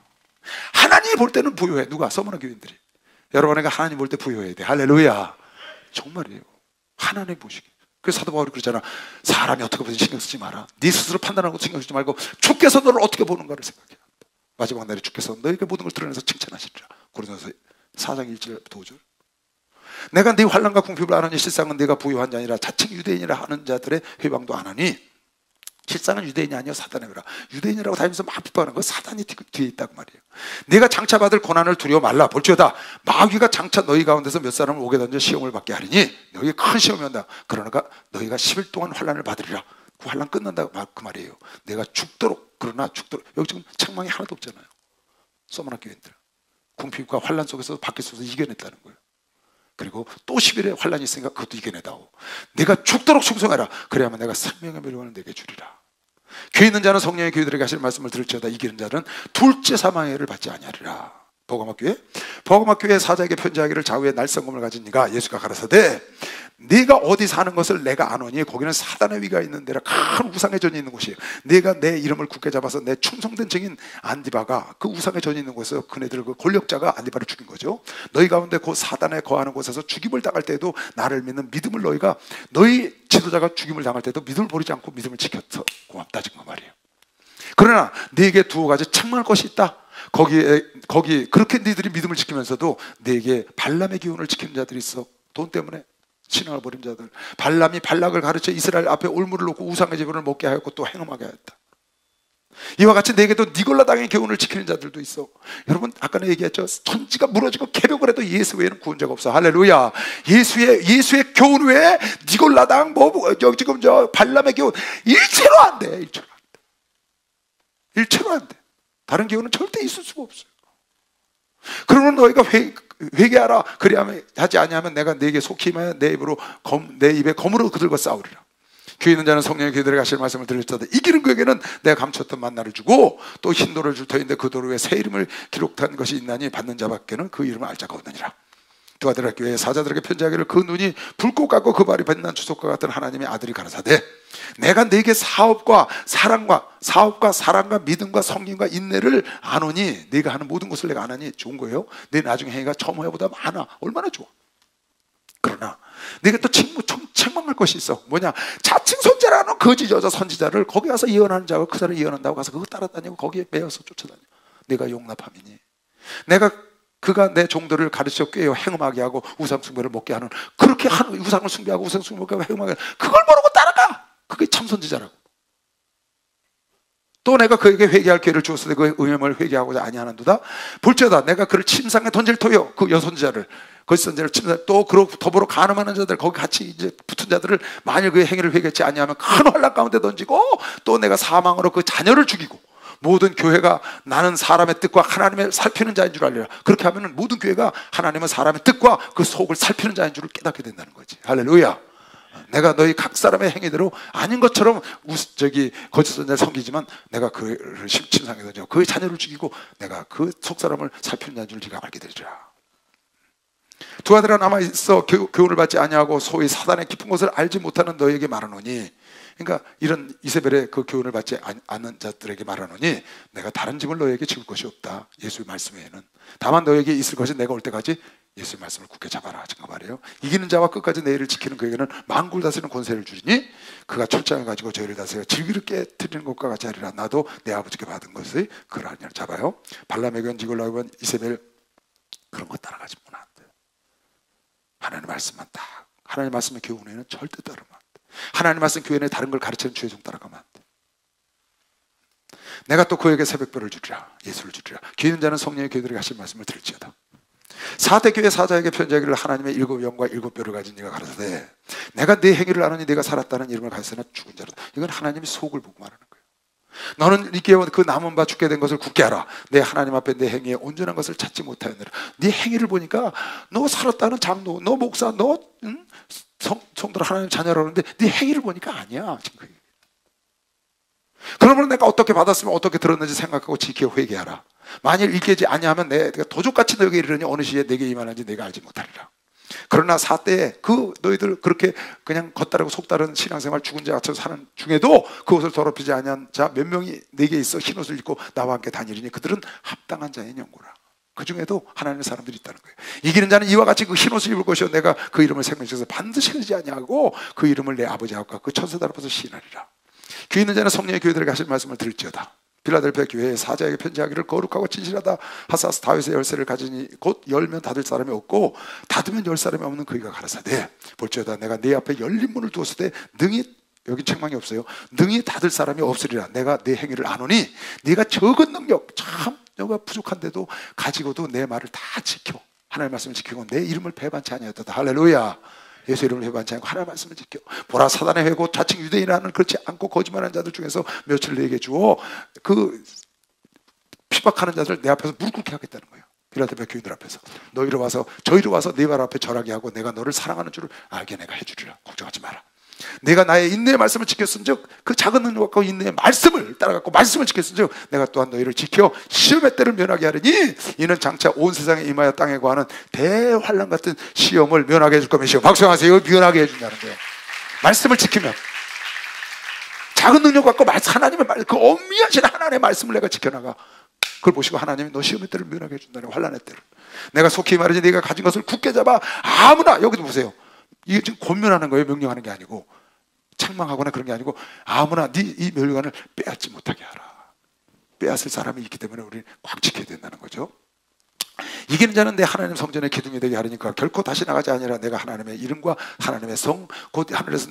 하나님이 볼 때는 부유해. 누가? 서머나 교인들이. 여러분에게 하나님 볼 때 부유해야 돼. 할렐루야. 정말이에요. 하나님 보시기. 그래서 사도 바울이 그러잖아. 사람이 어떻게 보든지 신경 쓰지 마라. 네 스스로 판단하는 것도 신경 쓰지 말고 주께서 너를 어떻게 보는가를 생각해야 한다. 마지막 날에 주께서 너에게 모든 걸 드러내서 칭찬하시리라. 고린도서 4장 1절부터 5절. 내가 네 환난과 궁핍을 아느니 실상은 네가 부유한 자니라. 자칭 유대인이라 하는 자들의 회방도 안 하니 실상은 유대인이 아니요 사단의 거라. 유대인이라고 다니면서 막 비판하는 거 사단이 뒤에 있다고 말이에요. 네가 장차 받을 고난을 두려워 말라. 볼지어다 마귀가 장차 너희 가운데서 몇 사람을 오게 던져 시험을 받게 하리니 너희 큰 시험이 온다. 그러니까 너희가 10일 동안 환난을 받으리라. 그 환난 끝난다 그 말이에요. 내가 죽도록. 그러나 죽도록. 여기 지금 책망이 하나도 없잖아요. 서머나 교인들 궁핍과 환난 속에서 밖에 서서 이겨냈다는 거예요. 그리고 또 10일의 환난이 있으니까 그것도 이겨내다오. 내가 죽도록 충성해라. 그래야만 내가 생명의 멸류관을 내게 주리라. 귀 있는 자는 성령의 교회들에게 하시는 말씀을 들을지어다. 이기는 자는 둘째 사망의 해를 받지 아니하리라. 버가마 교회 사자에게 편지하기를 좌우에 날성검을 가진 네가 예수가 가라사대 네가 어디 사는 것을 내가 아노니 거기는 사단의 위가 있는 데라 큰 우상의 전이 있는 곳이에요. 네가 내 이름을 굳게 잡아서 내 충성된 증인 안디바가 그 우상의 전이 있는 곳에서 그네들 그 권력자가 안디바를 죽인 거죠. 너희 가운데 그 사단에 거하는 곳에서 죽임을 당할 때에도 나를 믿는 믿음을 너희 지도자가 죽임을 당할 때도 믿음을 버리지 않고 믿음을 지켜서 고맙다 지금 그 말이에요. 그러나 네게 두어 가지 책망할 것이 있다. 거기 그렇게 너희들이 믿음을 지키면서도 네게 발람의 기운을 지키는 자들이 있어. 돈 때문에 신앙을 버린 자들. 발람이 발락을 가르쳐 이스라엘 앞에 올무를 놓고 우상의 제물을 먹게 하였고 또 행음하게 하였다. 이와 같이 네게도 니골라 당의 교훈을 지키는 자들도 있어. 여러분 아까 내가 얘기했죠. 천지가 무너지고 개벽을 해도 예수 외에는 구원자가 없어. 할렐루야. 예수의 교훈 외에 니골라 당 지금 발람의 교훈 일체로 안 돼. 일체로 안 돼. 다른 교훈은 절대 있을 수가 없어요. 그러면 너희가 회개하라. 그리하면 하지 아니하면 내가 네게 속히 임하여 내 입에 검으로 그들과 싸우리라. 귀 있는 자는 성령의 교회들에게 하실 말씀을 들을지어다. 이기는 그에게는 내가 감췄던 만나를 주고 또 흰 돌을 줄 터인데 그 돌 위에 새 이름을 기록한 것이 있나니 받는 자밖에는 그 이름을 알 자가 없느니라. 두아드라 교회의 사자들에게 편지하기를 그 눈이 붉고 같고 그 발이 빛난 주석과 같은 하나님의 아들이 가라사대 내가 네게 사업과 사랑과 믿음과 성김과 인내를 아노니 네가 하는 모든 것을 내가 아나니 좋은 거예요. 내 나중에 행위가 처음 해보다 많아. 얼마나 좋아. 그러나 네가 또 책망할 것이 있어. 뭐냐? 자칭 선지자라는 거짓 여자 선지자를 거기 가서 예언하는 자가 그 사람을 예언한다고 가서 그거 따라다니고 거기에 매여서 쫓아다녀. 네가 용납함이니 그가 내 종들을 가르쳐 꾀어 행음하게 하고 우상 숭배를 먹게 하는 그렇게 하는 우상을 숭배하고 우상 숭배하고 행음하게 하는 그걸 모르고 따라가. 그게 참 선지자라고. 또 내가 그에게 회개할 기회를 주었으되 그의 의험을 회개하고자 아니하는도다. 볼지어다 내가 그를 침상에 던질 터요. 그 여선지자를 거짓 선지자를 침상 또 더불어 간음하는 자들 거기 같이 이제 붙은 자들을 만일 그의 행위를 회개치 아니하면 큰 환난 가운데 던지고 또 내가 사망으로 그 자녀를 죽이고 모든 교회가 나는 사람의 뜻과 하나님의 살피는 자인 줄 알리라. 그렇게 하면 모든 교회가 하나님은 사람의 뜻과 그 속을 살피는 자인 줄을 깨닫게 된다는 거지. 할렐루야. 내가 너희 각 사람의 행위대로 아닌 것처럼 거짓 선지자를 섬기지만 내가 그를 침상에 던져 그의 자녀를 죽이고 내가 그 속 사람을 살피는 자인 줄 네가 알게 되리라. 두 아들아 남아있어 교훈을 받지 아니하고 소위 사단의 깊은 것을 알지 못하는 너에게 말하노니 그러니까 이런 이세벨의 그 교훈을 받지 않는 자들에게 말하노니 내가 다른 짐을 너에게 지울 것이 없다. 예수의 말씀 외에는 다만 너에게 있을 것이 내가 올 때까지 예수의 말씀을 굳게 잡아라. 지금 말이에요. 이기는 자와 끝까지 내 일을 지키는 그에게는 만국을 다스리는 권세를 주리니 그가 철장을 가지고 저희를 다스려 질기를 깨뜨리는 것과 같이 하리라. 나도 내 아버지께 받은 것을 그를 하느냐. 잡아요. 발람에겐 지골라건 이세벨 그런 거 따라가지 못 안 돼. 하나님 말씀만 딱, 하나님 말씀의 교회 운행은 절대 따르면 안 돼. 하나님 말씀 교회 내 다른 걸 가르치는 주의 종 따라가면 안 돼. 내가 또 그에게 새벽별을 주리라, 예수를 주리라. 귀 있는 자는 성령의 교회들에게 하신 말씀을 들을지어다. 사대 교회 사자에게 편지하기를 하나님의 일곱 영과 일곱 뼈를 가진 네가 가라사대 내가 네 행위를 아노니 네가 살았다는 이름을 가졌으나 죽은 자로다. 이건 하나님의 속을 보고 말하는 거예요. 너는 이게 그 남은 바 죽게 된 것을 굳게 알아. 내 하나님 앞에 내 행위에 온전한 것을 찾지 못하였느라. 네 행위를 보니까 너 살았다는 장로, 너 목사, 너 성도를 하나님 자녀라고 하는데 네 행위를 보니까 아니야. 지금 그러면 내가 어떻게 받았으면 어떻게 들었는지 생각하고 지켜 회개하라. 만일 읽게 아니하면 내가 도적같이 너에게 이르니 어느 시에 내게 임하는지 내가 알지 못하리라. 그러나 사때에 그 너희들 그렇게 그냥 겉다르고 속다른 신앙생활 죽은 자 같이 사는 중에도 그것을 더럽히지 아니한 자 몇 명이 내게 있어 흰옷을 입고 나와 함께 다니리니 그들은 합당한 자의 연고라. 그 중에도 하나님의 사람들이 있다는 거예요. 이기는 자는 이와 같이 그 흰옷을 입을 것이요 내가 그 이름을 생명에서 반드시 흐르지 아니하고 그 이름을 내 아버지 앞과 그 천사들 앞에서 시인하리라. 귀 있는 자는 성령의 교회들에게 하실 말씀을 들을지어다. 빌라델피아 교회에 사자에게 편지하기를 거룩하고 진실하다 하사 다윗의 열쇠를 가지니 곧 열면 닫을 사람이 없고 닫으면 열 사람이 없는 그이가 가라사대 볼지어다 내가 네 앞에 열린 문을 두었을 때 능히 여기 책망이 없어요. 능히 닫을 사람이 없으리라. 내가 네 행위를 아노니 네가 적은 능력 참 너가 부족한데도 가지고도 내 말을 다 지켜 하나님의 말씀을 지키고 내 이름을 배반치 아니하였다. 할렐루야. 예수 이름을 회반치 않고 하나님의 말씀을 지켜. 보라 사단의 회고 자칭 유대인이라는 그렇지 않고 거짓말하는 자들 중에서 며칠 내게 주어 그 핍박하는 자들 내 앞에서 무릎 꿇게 하겠다는 거예요. 빌라델피아 교인들 앞에서 너희로 와서 저희로 와서 네 발 앞에 절하게 하고 내가 너를 사랑하는 줄을 알게 내가 해주리라. 걱정하지 마라. 내가 나의 인내의 말씀을 지켰은즉 그 작은 능력과 인내의 말씀을 따라갖고 말씀을 지켰은즉 내가 또한 너희를 지켜 시험의 때를 면하게 하리니 이는 장차 온 세상에 임하여 땅에 거하는 대환란 같은 시험을 면하게 해줄 것이요. 박수하세요. 면하게 해준다는 거예요. 말씀을 지키면 작은 능력 갖고 하나님의 말, 그 엄미하신 하나님의 말씀을 내가 지켜나가. 그걸 보시고 하나님이 너 시험의 때를 면하게 해준다는 환란의 때를. 내가 속히 말하지 네가 가진 것을 굳게 잡아 아무나 여기도 보세요. 이게 지금 권면하는 거예요. 명령하는 게 아니고 책망하거나 그런 게 아니고 아무나 네 이 멸관을 빼앗지 못하게 하라. 빼앗을 사람이 있기 때문에 우리는 꽉 지켜야 된다는 거죠. 이기는 자는 내 하나님 성전의 기둥이 되게 하려니까 결코 다시 나가지 아니라 내가 하나님의 이름과 하나님의 성 곧 하늘에서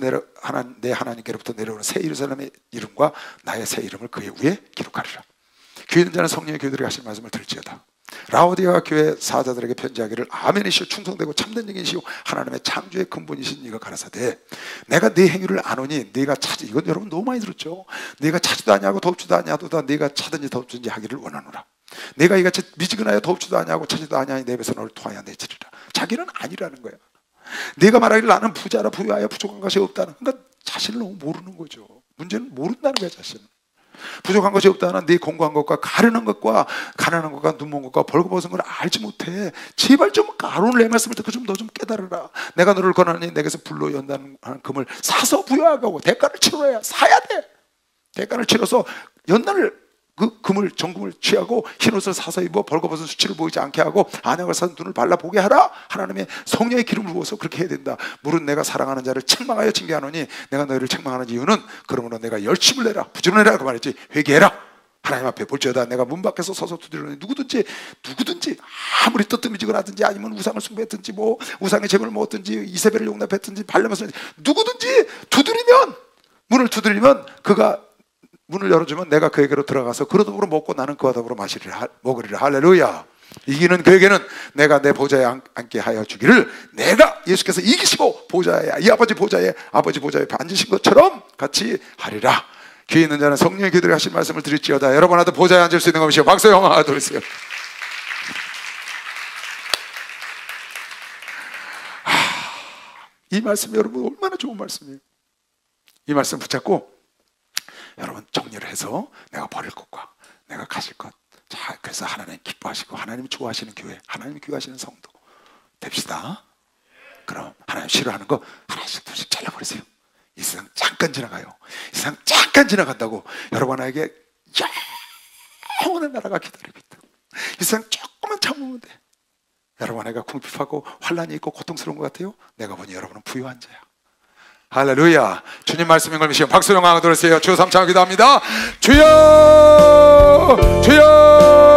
내 하나님께로부터 내려오는 새 예루살렘의 이름과 나의 새 이름을 그의 위에 기록하리라. 귀 있는 자는 성령의 교회들에게 하신 말씀을 들을지어다. 라오디아 교회 사자들에게 편지하기를 아멘이시오 충성되고 참된 영이시오 하나님의 창조의 근본이신 네가 가라사대 내가 네 행위를 아노니 네가 찾지 이건 여러분 너무 많이 들었죠. 네가 찾지도 아니하고 덥지도 아니하도다 네가 차든지 덥든지 하기를 원하노라. 내가 이같이 미지근하여 덥지도 아니하고 차지도 아니하니 내 입에서 너를 토하여 내치리라. 자기는 아니라는 거야. 네가 말하기를 나는 부자라 부유하여 부족한 것이 없다는 그러니까 자신을 너무 모르는 거죠. 문제는 모른다는 거야. 자신은 부족한 것이 없다는 네 공고한 것과 가르는 것과 가난한 것과 눈먼 것과 벌거벗은 걸 알지 못해. 제발 좀 오늘 내 말씀을 듣고 좀 너 좀 깨달으라. 내가 너를 권하니 내게서 불로 연다는 금을 사서 부여하고 대가를 치러야 사야 돼. 대가를 치러서 연단을 그 금을 정금을 취하고 흰옷을 사서 입어 벌거벗은 수치를 보이지 않게 하고 안약을 사서 눈을 발라보게 하라. 하나님의 성령의 기름을 부어서 그렇게 해야 된다. 물은 내가 사랑하는 자를 책망하여 징계하노니 내가 너희를 책망하는 이유는 그러므로 내가 열심을 내라 부지런해라 그 말이지. 회개해라. 하나님 앞에 볼지어다 내가 문 밖에서 서서 두드리노니 누구든지 아무리 뜨뜻미지근하든지 아니면 우상을 숭배했든지 뭐 우상의 제물을 먹었든지 이세벨을 용납했든지 발레면서 누구든지 문을 두드리면 그가 문을 열어주면 내가 그에게로 들어가서 그로 더불어 먹고 나는 그와 더불어 먹으리라. 할렐루야. 이기는 그에게는 내가 내 보좌에 앉게 하여 주기를 내가 예수께서 이기시고 보좌에 이 아버지 보좌에 앉으신 것처럼 같이 하리라. 귀 있는 자는 성령의 교회들이 하신 말씀을 드릴지어다. 여러분 하도 보좌에 앉을 수 있는 것이요. 박수 영화 돌리세요. 이 말씀이 여러분 얼마나 좋은 말씀이에요. 이 말씀 붙잡고 여러분 정리를 해서 내가 버릴 것과 내가 가질 것. 자, 그래서 하나님 기뻐하시고 하나님이 좋아하시는 교회, 하나님이 귀하시는 성도 됩시다. 그럼 하나님 싫어하는 거 하나씩 둘씩 잘라버리세요. 이 세상 잠깐 지나가요. 이 세상 잠깐 지나간다고 여러분에게 영원한 나라가 기다리고 있다. 이 세상 조금만 참으면 돼. 여러분에게 궁핍하고 환란이 있고 고통스러운 것 같아요. 내가 보니 여러분은 부유한 자야. 할렐루야. 주님 말씀인 걸 믿으시고 박수 영광 들으세요. 주 3차 기도합니다. 주여 주여